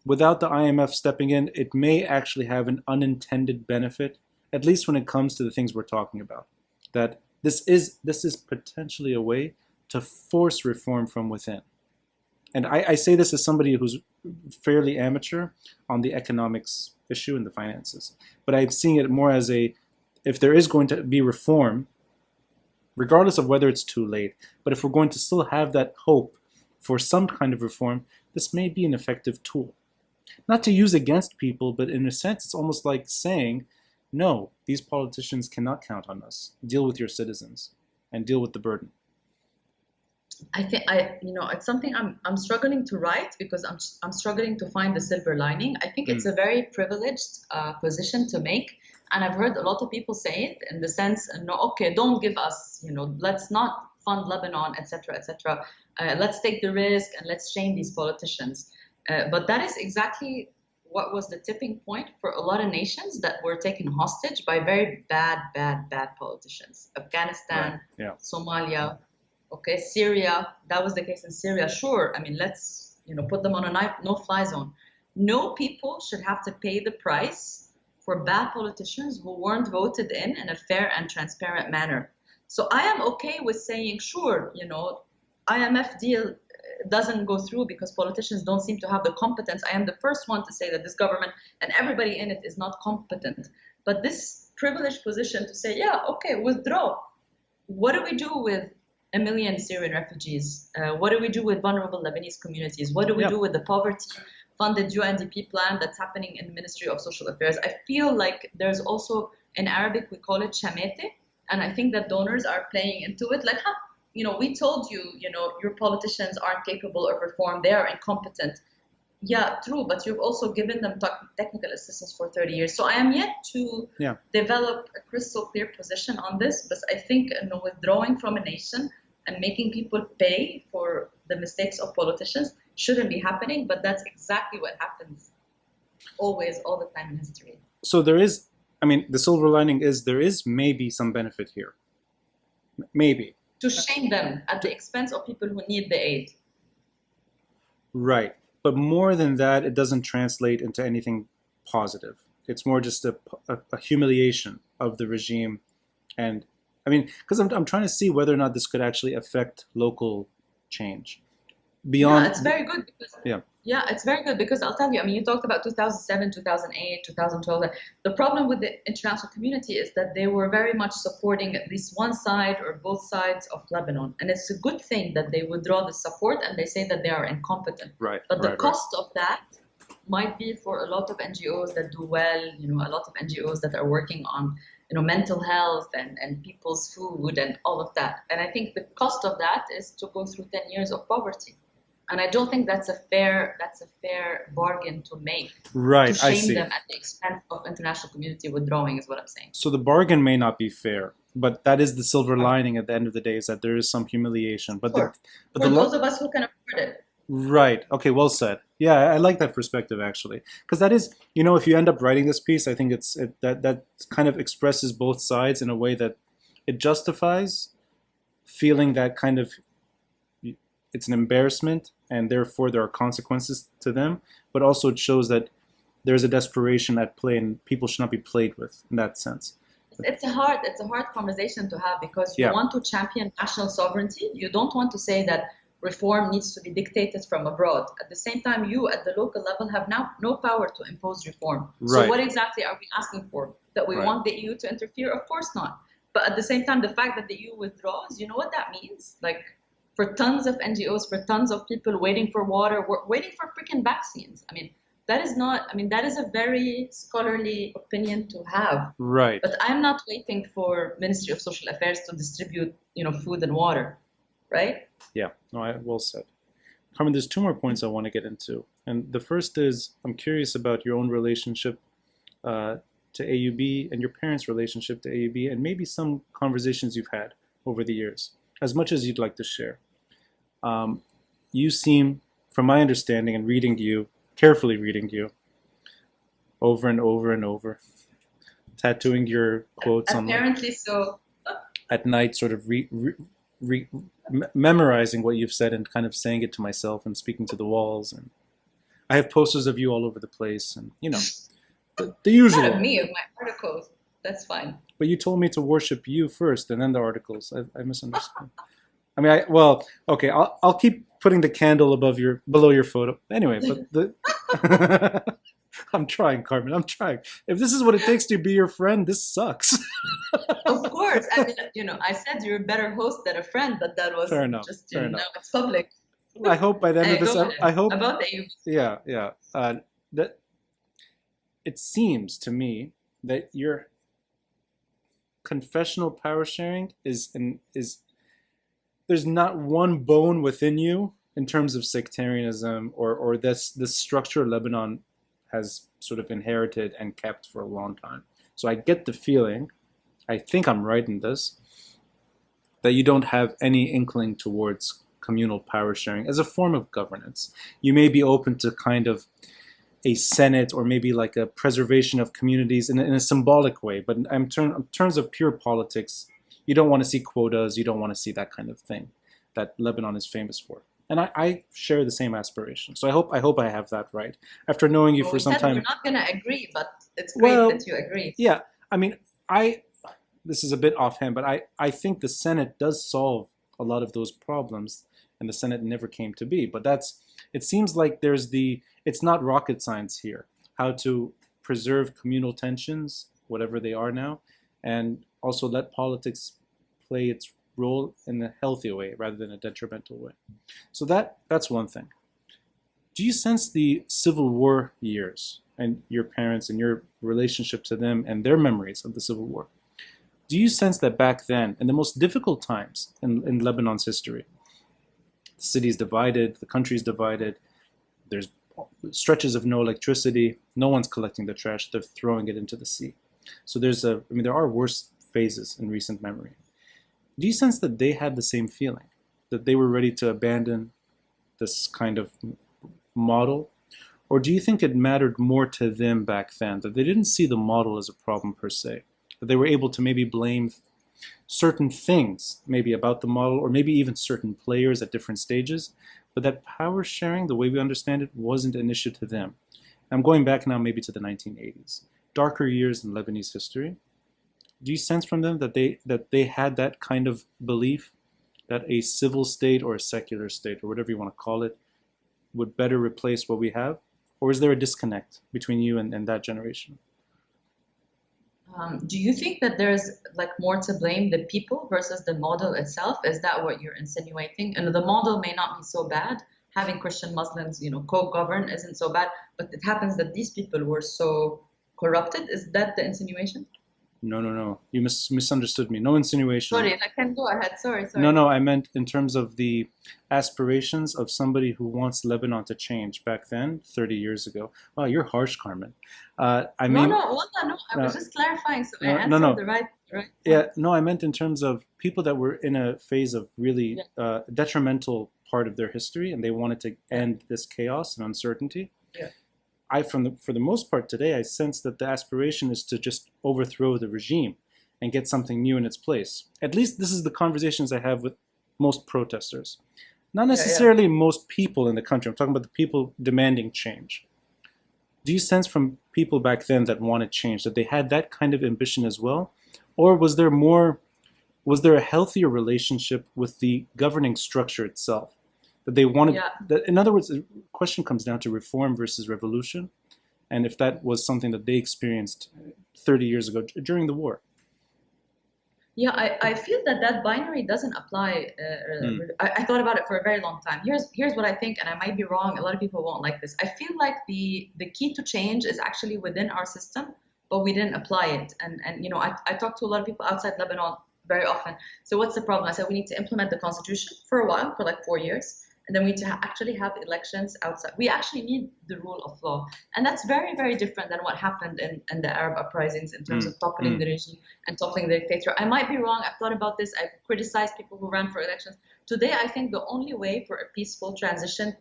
without the IMF stepping in, it may actually have an unintended benefit, at least when it comes to the things we're talking about. That this is potentially a way to force reform from within. And I say this as somebody who's fairly amateur on the economics issue and the finances. But I'm seeing it more as if there is going to be reform, regardless of whether it's too late, but if we're going to still have that hope for some kind of reform, this may be an effective tool. Not to use against people, but in a sense, it's almost like saying, no, these politicians cannot count on us. Deal with your citizens and deal with the burden. I think it's something I'm struggling to write because I'm struggling to find the silver lining. I think it's a very privileged position to make, and I've heard a lot of people say it in the sense, no, okay, don't give us, let's not fund Lebanon, etc., etc. Let's take the risk and let's shame these politicians. But that is exactly what was the tipping point for a lot of nations that were taken hostage by very bad politicians. Afghanistan, right. Yeah. Somalia. Okay, Syria, that was the case in Syria. Sure, I mean, let's put them on a no-fly zone. No people should have to pay the price for bad politicians who weren't voted in a fair and transparent manner. So I am okay with saying, sure, IMF deal doesn't go through because politicians don't seem to have the competence. I am the first one to say that this government and everybody in it is not competent. But this privileged position to say, yeah, okay, withdraw. What do we do with 1 million Syrian refugees? What do we do with vulnerable Lebanese communities? What do we do with the poverty-funded UNDP plan that's happening in the Ministry of Social Affairs? I feel like there's also, in Arabic, we call it shamete, and I think that donors are playing into it like, we told you, your politicians aren't capable of reform, they are incompetent. Yeah, true, but you've also given them technical assistance for 30 years. So I am yet to develop a crystal clear position on this, but I think withdrawing from a nation and making people pay for the mistakes of politicians shouldn't be happening, but that's exactly what happens always, all the time in history. So there is, the silver lining is there is maybe some benefit here. Maybe. To shame them at the expense of people who need the aid. Right. But more than that, it doesn't translate into anything positive. It's more just a humiliation of the regime. And because I'm trying to see whether or not this could actually affect local change. Beyond, it's very good because Yeah, it's very good because I'll tell you, I mean, you talked about 2007, 2008, 2012. The problem with the international community is that they were very much supporting at least one side or both sides of Lebanon. And it's a good thing that they withdraw the support and they say that they are incompetent. Right, But the right, right. cost of that might be for a lot of NGOs that do well, a lot of NGOs that are working on, mental health and people's food and all of that. And I think the cost of that is to go through 10 years of poverty. And I don't think that's a fair bargain to make, to Right, I shame see. them at the expense of international community withdrawing is what I'm saying. So the bargain may not be fair, but that is the silver Right. lining at the end of the day is that there is some humiliation. Sure. But For those of us who can afford it. right. Okay, well said. Yeah, I like that perspective actually, because that is, if you end up writing this piece, I think that kind of expresses both sides in a way that it justifies feeling that kind of it's an embarrassment and therefore there are consequences to them, but also it shows that there's a desperation at play and people should not be played with in that sense. It's a hard conversation to have because you Yeah, want to champion national sovereignty. You don't want to say that reform needs to be dictated from abroad. At the same time, you at the local level have now no power to impose reform. So right, what exactly are we asking for? That we right. want the EU to interfere? Of course not. But at the same time, the fact that the EU withdraws, you know what that means? Like for tons of NGOs, for tons of people waiting for water, waiting for freaking vaccines. That is a very scholarly opinion to have. Right. But I'm not waiting for Ministry of Social Affairs to distribute, food and water, right? Yeah. No, well said. Carmen, there's two more points I want to get into. And the first is I'm curious about your own relationship uh, to AUB and your parents' relationship to AUB and maybe some conversations you've had over the years, as much as you'd like to share. Um, you seem, from my understanding and reading you, carefully reading you, over and over and over, tattooing your quotes on Apparently so. at night, sort of re, memorizing what you've said and kind of saying it to myself and speaking to the walls. And I have posters of you all over the place, and the Not of usual. me, of my articles. That's fine. But you told me to worship you first, and then the articles. I misunderstood. I mean, well, okay. I'll keep putting the candle below your photo. Anyway, but I'm trying, Carmen. I'm trying. If this is what it takes to be your friend, this sucks. Of course. I mean, I said you're a better host than a friend, but that was Fair enough. just, Fair enough. it's public. I hope by the end of this, Go ahead. I hope. About the EU. Yeah, yeah. That it seems to me that your confessional power sharing is there's not one bone within you in terms of sectarianism or this structure Lebanon has sort of inherited and kept for a long time. So I get the feeling, I think I'm right in this, that you don't have any inkling towards communal power sharing as a form of governance. You may be open to kind of a senate or maybe like a preservation of communities in a symbolic way, but in terms of pure politics, you don't want to see quotas, you don't want to see that kind of thing that Lebanon is famous for. And I share the same aspiration. So I hope I have that right. After knowing you Well, for we some said we're time, not going to agree, but it's great well, that you agree. yeah, I mean, this is a bit offhand, but I think the Senate does solve a lot of those problems, and the Senate never came to be. But it seems like it's not rocket science here, how to preserve communal tensions, whatever they are now, and also let politics play its role in a healthy way rather than a detrimental way. So that's one thing. Do you sense the Civil War years and your parents and your relationship to them and their memories of the Civil War? Do you sense that back then, in the most difficult times in Lebanon's history, the city's divided, the country's divided, there's stretches of no electricity, no one's collecting the trash, they're throwing it into the sea. So there are worse phases in recent memory. Do you sense that they had the same feeling, that they were ready to abandon this kind of model? Or do you think it mattered more to them back then, that they didn't see the model as a problem per se, that they were able to maybe blame certain things, maybe about the model, or maybe even certain players at different stages, but that power sharing, the way we understand it, wasn't an issue to them? I'm going back now maybe to the 1980s, darker years in Lebanese history. Do you sense from them that they had that kind of belief that a civil state or a secular state or whatever you want to call it would better replace what we have? Or is there a disconnect between you and that generation? Do you think that there's like more to blame the people versus the model itself? Is that what you're insinuating? And the model may not be so bad. Having Christian Muslims, co-govern isn't so bad, but it happens that these people were so corrupted. Is that the insinuation? No. You misunderstood me. No insinuation. Sorry, I can go ahead. Sorry. No, I meant in terms of the aspirations of somebody who wants Lebanon to change back then, 30 years ago. Wow, you're harsh, Carmen. No. I was just clarifying, so I answered the right. Yeah, no, I meant in terms of people that were in a phase of really detrimental part of their history, and they wanted to end this chaos and uncertainty. Yeah. For the most part today, I sense that the aspiration is to just overthrow the regime and get something new in its place. At least this is the conversations I have with most protesters. Not necessarily most people in the country. I'm talking about the people demanding change. Do you sense from people back then that wanted change, that they had that kind of ambition as well? Or was there a healthier relationship with the governing structure itself? That they wanted, that, in other words, the question comes down to reform versus revolution, and if that was something that they experienced 30 years ago during the war. Yeah, I feel that binary doesn't apply. I thought about it for a very long time. Here's what I think, and I might be wrong. A lot of people won't like this. I feel like the key to change is actually within our system, but we didn't apply it. And I talk to a lot of people outside Lebanon very often. So what's the problem? I said we need to implement the constitution for a while, for like 4 years. And then we need to actually have elections outside. We actually need the rule of law. And that's very, very different than what happened in the Arab uprisings in terms of toppling the regime and toppling the dictator. I might be wrong. I've thought about this. I've criticized people who ran for elections. Today, I think the only way for a peaceful transition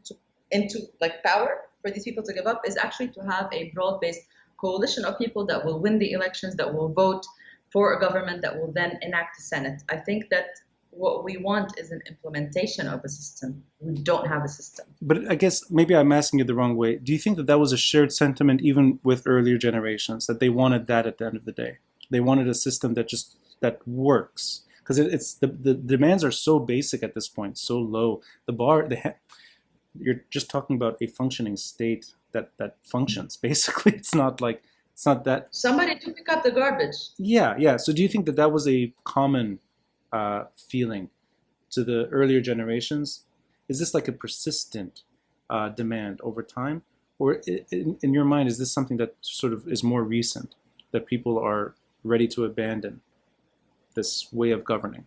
into like power for these people to give up is actually to have a broad-based coalition of people that will win the elections, that will vote for a government that will then enact the Senate. I think that what we want is an implementation of a system. We don't have a system. But I guess maybe I'm asking you the wrong way. Do you think that was a shared sentiment even with earlier generations, that they wanted that at the end of the day? They wanted a system that works? Because it's the demands are so basic at this point, so low. You're just talking about a functioning state that functions. Basically, it's not that. Somebody to pick up the garbage. Yeah. So do you think that was a common feeling to the earlier generations? Is this like a persistent demand over time, or in your mind, is this something that sort of is more recent, that people are ready to abandon this way of governing?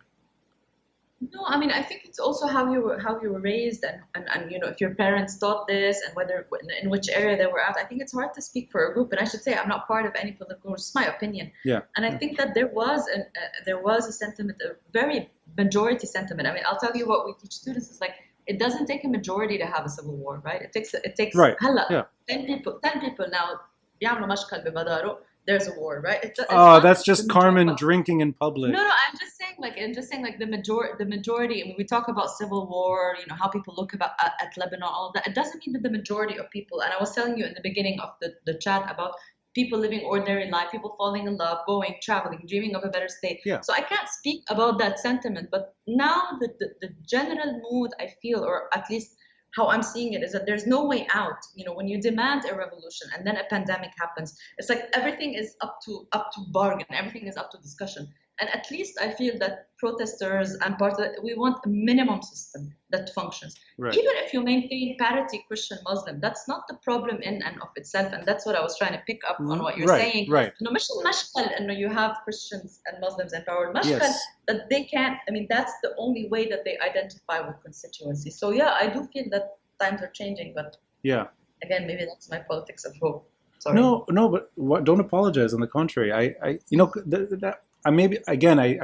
No, I mean, I think it's also how you were raised, and if your parents taught this, and whether in which area they were at. I think it's hard to speak for a group, and I should say I'm not part of any political group. It's my opinion. Yeah. And I think that there was a sentiment, a very majority sentiment. I mean, I'll tell you what we teach students is like, it doesn't take a majority to have a civil war, right? It takes right. 10 people now بيعملوا مشكل بمداره. There's a war, right? That's just Carmen drinking in public. No, I'm just saying like the majority. I mean, we talk about civil war, how people look at Lebanon, all of that. It doesn't mean that the majority of people. And I was telling you in the beginning of the chat about people living ordinary life, people falling in love, going, traveling, dreaming of a better state. Yeah. So I can't speak about that sentiment, but now the general mood I feel, or at least how I'm seeing it, is that there's no way out. When you demand a revolution and then a pandemic happens, it's like everything is up to bargain, everything is up to discussion. And at least I feel that protesters and part of it, we want a minimum system that functions. Right. Even if you maintain parity Christian-Muslim, that's not the problem in and of itself. And that's what I was trying to pick up on what you're saying. Right. مش المشكل you have Christians and Muslims in power. Yes. That they can't. I mean, that's the only way that they identify with constituency. So yeah, I do feel that times are changing, but yeah, again, maybe that's my politics of hope. Sorry. No, but don't apologize. On the contrary, I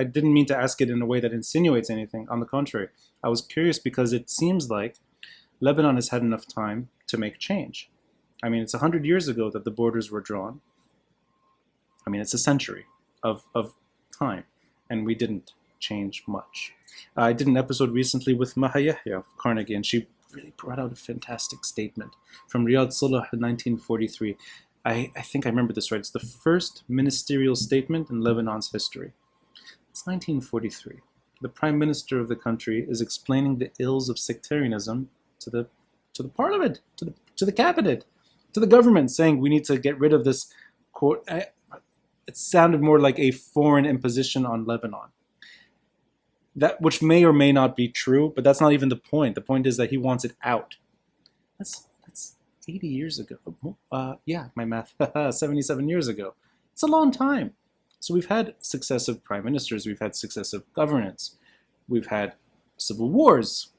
didn't mean to ask it in a way that insinuates anything. On the contrary, I was curious because it seems like Lebanon has had enough time to make change. I mean, it's 100 years ago that the borders were drawn. I mean, it's a century of time, and we didn't change much. I did an episode recently with Maha Yahya of Carnegie, and she really brought out a fantastic statement from Riyad Salah in 1943. I think I remember this right. It's the first ministerial statement in Lebanon's history. It's 1943. The prime minister of the country is explaining the ills of sectarianism to to the parliament, to the cabinet, to the government, saying we need to get rid of this quote. It sounded more like a foreign imposition on Lebanon. That which may or may not be true, but that's not even the point. The point is that he wants it out. That's 80 years ago. Yeah, my math. 77 years ago. It's a long time. So we've had successive prime ministers. We've had successive governance. We've had civil wars.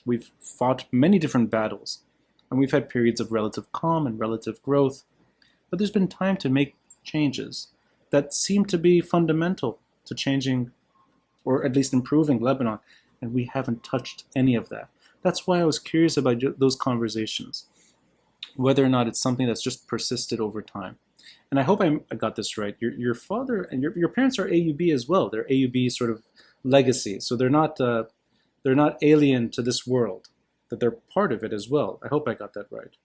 We've fought many different battles. And we've had periods of relative calm and relative growth. But there's been time to make changes that seem to be fundamental to changing, or at least improving, Lebanon. And we haven't touched any of that. That's why I was curious about those conversations, whether or not it's something that's just persisted over time. And I hope I got this right. Your father and your parents are AUB as well. They're AUB sort of legacy. So they're not alien to this world, that they're part of it as well. I hope I got that right.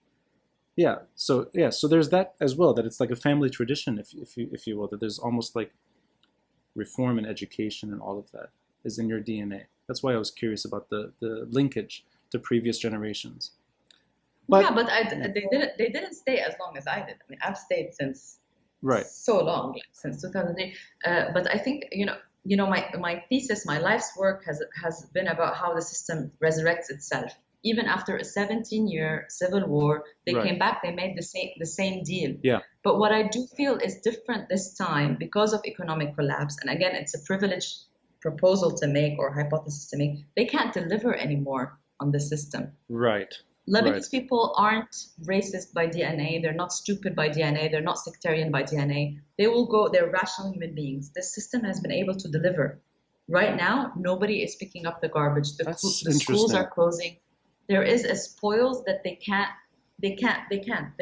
Yeah. So there's that as well, that it's like a family tradition, if you will, that there's almost like reform and education and all of that is in your DNA. That's why I was curious about the linkage to previous generations. But, yeah, but they didn't stay as long as I did. I mean, I've stayed since so long, like since 2003. But I think my thesis, my life's work has been about how the system resurrects itself. Even after a 17-year civil war, they came back. They made the same deal. Yeah. But what I do feel is different this time because of economic collapse. And again, it's a privileged proposal to make or hypothesis to make. They can't deliver anymore on the system. Right. Lebanese people aren't racist by DNA. They're not stupid by DNA. They're not sectarian by DNA. They're rational human beings. This system has been able to deliver. Right now, nobody is picking up the garbage. The schools are closing. There is a spoils that they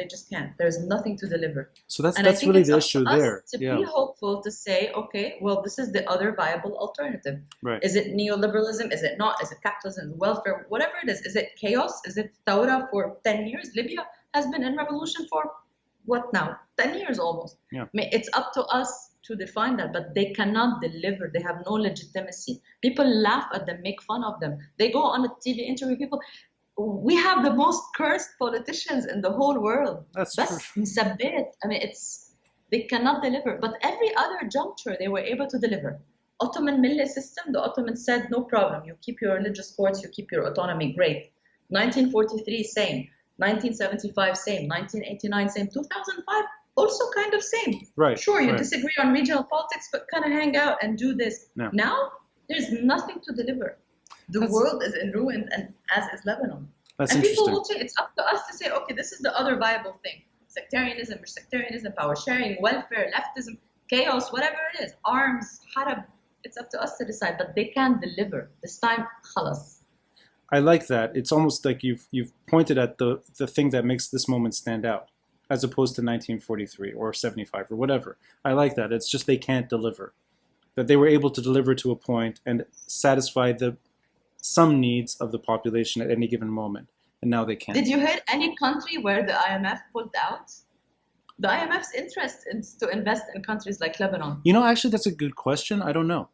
just can't. There's nothing to deliver. So that's really the issue there. To be hopeful, to say, okay, well, this is the other viable alternative. Right. Is it neoliberalism? Is it not? Is it capitalism, welfare, whatever it is? Is it chaos? Is it thawra for 10 years? Libya has been in revolution for what now? 10 years almost. Yeah. I mean, it's up to us to define that, but they cannot deliver. They have no legitimacy. People laugh at them, make fun of them. They go on a TV interview. People, we have the most cursed politicians in the whole world. That's true. I mean, they cannot deliver. But every other juncture, they were able to deliver. Ottoman Milli system, the Ottomans said, no problem. You keep your religious courts, you keep your autonomy, great. 1943, same. 1975, same. 1989, same. 2005, also kind of same. Right. Sure, you disagree on regional politics, but kind of hang out and do this. No. Now, there's nothing to deliver. The world is in ruin, and as is Lebanon. That's and interesting. people will say, it's up to us to say, okay, this is the other viable thing. Sectarianism, power sharing, welfare, leftism, chaos, whatever it is, arms, harab. It's up to us to decide, but they can't deliver. This time, khalas. I like that. It's almost like you've pointed at the thing that makes this moment stand out, as opposed to 1943 or 75 or whatever. I like that. It's just they can't deliver. That they were able to deliver to a point and satisfy some needs of the population at any given moment, and now they can't. Did you hear any country where the IMF pulled out? The IMF's interest is to invest in countries like Lebanon. Actually, that's a good question. I don't know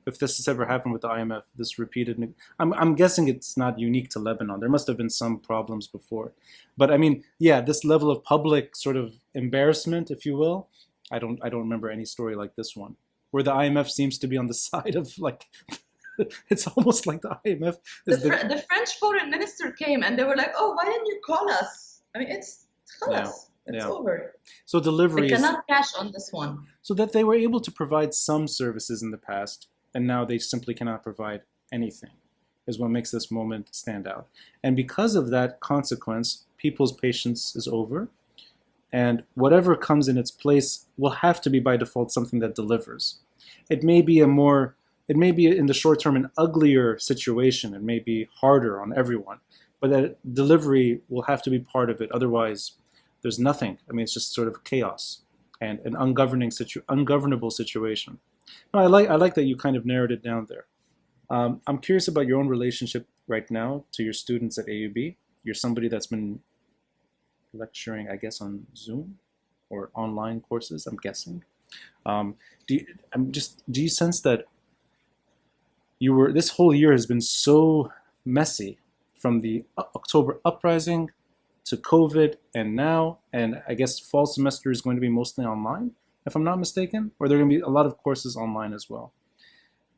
if this has ever happened with the IMF, this repeated. I'm guessing it's not unique to Lebanon. There must have been some problems before. But I mean, yeah, this level of public sort of embarrassment, if you will, I don't remember any story like this one, where the IMF seems to be on the side of like, it's almost like the IMF is the French foreign minister came and they were like, oh, why didn't you call us? I mean, it's over. So delivery they cannot cash on this one. So that they were able to provide some services in the past, and now they simply cannot provide anything, is what makes this moment stand out. And because of that consequence, people's patience is over, and whatever comes in its place will have to be by default something that delivers. It may be in the short term an uglier situation. It may be harder on everyone, but that delivery will have to be part of it. Otherwise, there's nothing. I mean, it's just sort of chaos and an ungovernable situation. No, I like that you kind of narrowed it down there. I'm curious about your own relationship right now to your students at AUB. You're somebody that's been lecturing, I guess, on Zoom or online courses, I'm guessing. Do you sense that this whole year has been so messy from the October uprising to COVID and now, and I guess fall semester is going to be mostly online, if I'm not mistaken, or there are going to be a lot of courses online as well.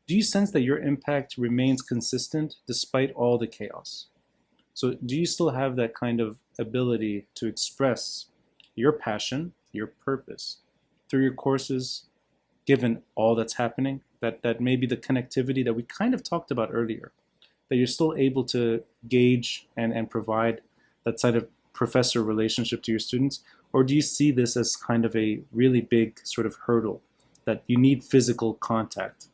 Do you sense that your impact remains consistent despite all the chaos? So do you still have that kind of ability to express your passion, your purpose through your courses, given all that's happening, that maybe the connectivity that we kind of talked about earlier, that you're still able to gauge and provide that side of professor relationship to your students? Or do you see this as kind of a really big sort of hurdle that you need physical contact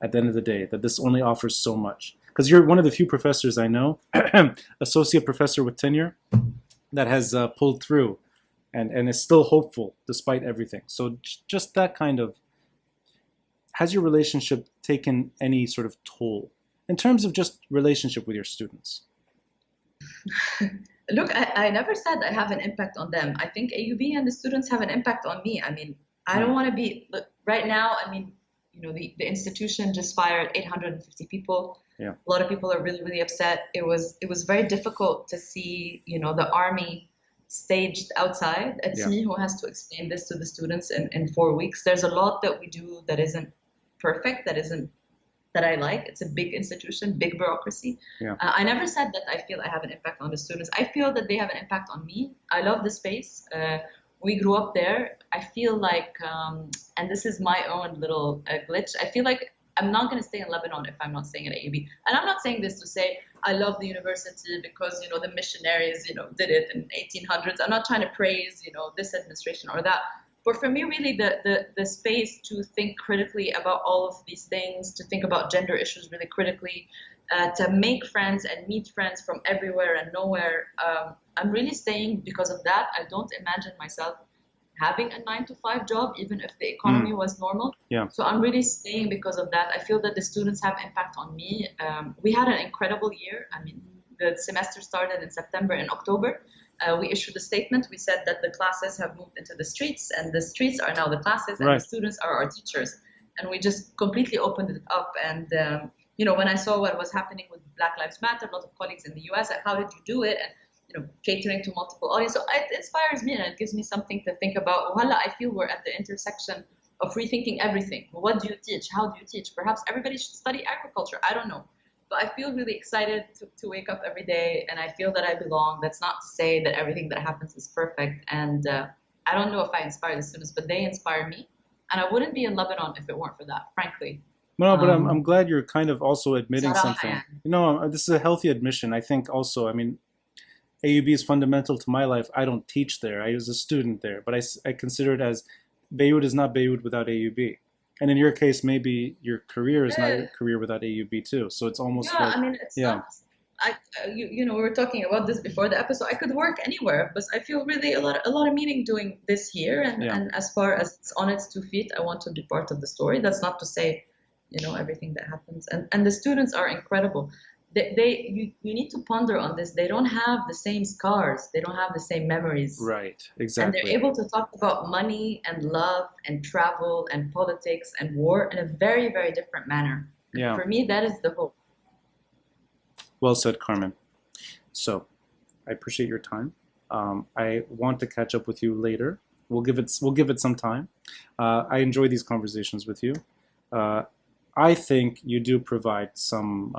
at the end of the day, that this only offers so much? Because you're one of the few professors I know, associate professor with tenure, that has pulled through and is still hopeful despite everything. So just that kind of, has your relationship taken any sort of toll in terms of just relationship with your students? Look, I never said I have an impact on them. I think AUB and the students have an impact on me. I mean, I don't want to be, right now, I mean, the institution just fired 850 people. Yeah. A lot of people are really, really upset. It was very difficult to see, the army staged outside. It's me who has to explain this to the students in 4 weeks. There's a lot that we do that isn't perfect, that I like. It's a big institution, big bureaucracy. Yeah. I never said that I feel I have an impact on the students. I feel that they have an impact on me. I love the space. We grew up there. I feel like, and this is my own little glitch, I feel like I'm not going to stay in Lebanon if I'm not staying at AUB. And I'm not saying this to say I love the university because, the missionaries, did it in 1800s. I'm not trying to praise, this administration or that. But for me, really, the space to think critically about all of these things, to think about gender issues really critically, to make friends and meet friends from everywhere and nowhere, I'm really staying because of that. I don't imagine myself having a 9-to-5 job, even if the economy was normal. Yeah. So I'm really staying because of that. I feel that the students have impact on me. We had an incredible year. I mean, the semester started in September and October. We issued a statement. We said that the classes have moved into the streets, and the streets are now the classes, and the students are our teachers. And we just completely opened it up. And, when I saw what was happening with Black Lives Matter, a lot of colleagues in the US, like, how did you do it? And, catering to multiple audiences. So it inspires me, and it gives me something to think about. I feel we're at the intersection of rethinking everything. What do you teach? How do you teach? Perhaps everybody should study agriculture. I don't know. But I feel really excited to wake up every day, and I feel that I belong. That's not to say that everything that happens is perfect. And I don't know if I inspire the students, but they inspire me. And I wouldn't be in Lebanon if it weren't for that, frankly. No, but I'm glad you're kind of also admitting something. Man. This is a healthy admission. I think also, AUB is fundamental to my life. I don't teach there. I was a student there. But I consider it as Beirut is not Beirut without AUB. And in your case, maybe your career is not a career without AUB too. So it's almost it's not. We were talking about this before the episode. I could work anywhere, but I feel really a lot of meaning doing this here. And as far as it's on its 2 feet, I want to be part of the story. That's not to say, everything that happens. And the students are incredible. You need to ponder on this. They don't have the same scars. They don't have the same memories. Right, exactly. And they're able to talk about money and love and travel and politics and war in a very, very different manner. Yeah. For me, that is the hope. Well said, Carmen. So, I appreciate your time. I want to catch up with you later. We'll give it some time. I enjoy these conversations with you. I think you do provide some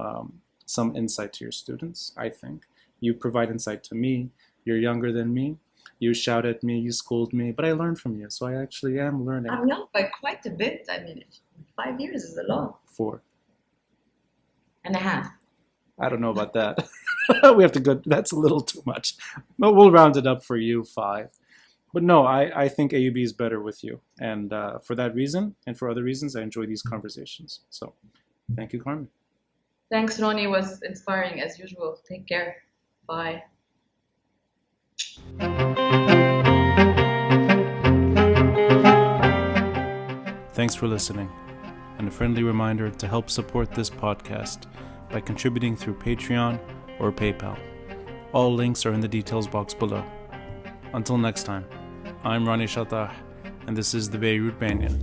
insight to your students. I think you provide insight to me. You're younger than me. You shout at me, you scold me, but I learn from you. So I actually am learning. I'm young by quite a bit. 5 years is a lot. 4.5. I don't know about that. We have to go. That's a little too much. But we'll round it up for you, 5. But no, I think AUB is better with you. And for that reason, and for other reasons, I enjoy these conversations. So thank you, Carmen. Thanks, Ronnie. It was inspiring as usual. Take care. Bye. Thanks for listening. And a friendly reminder to help support this podcast by contributing through Patreon or PayPal. All links are in the details box below. Until next time, I'm Ronnie Shatah, and this is the Beirut Banyan.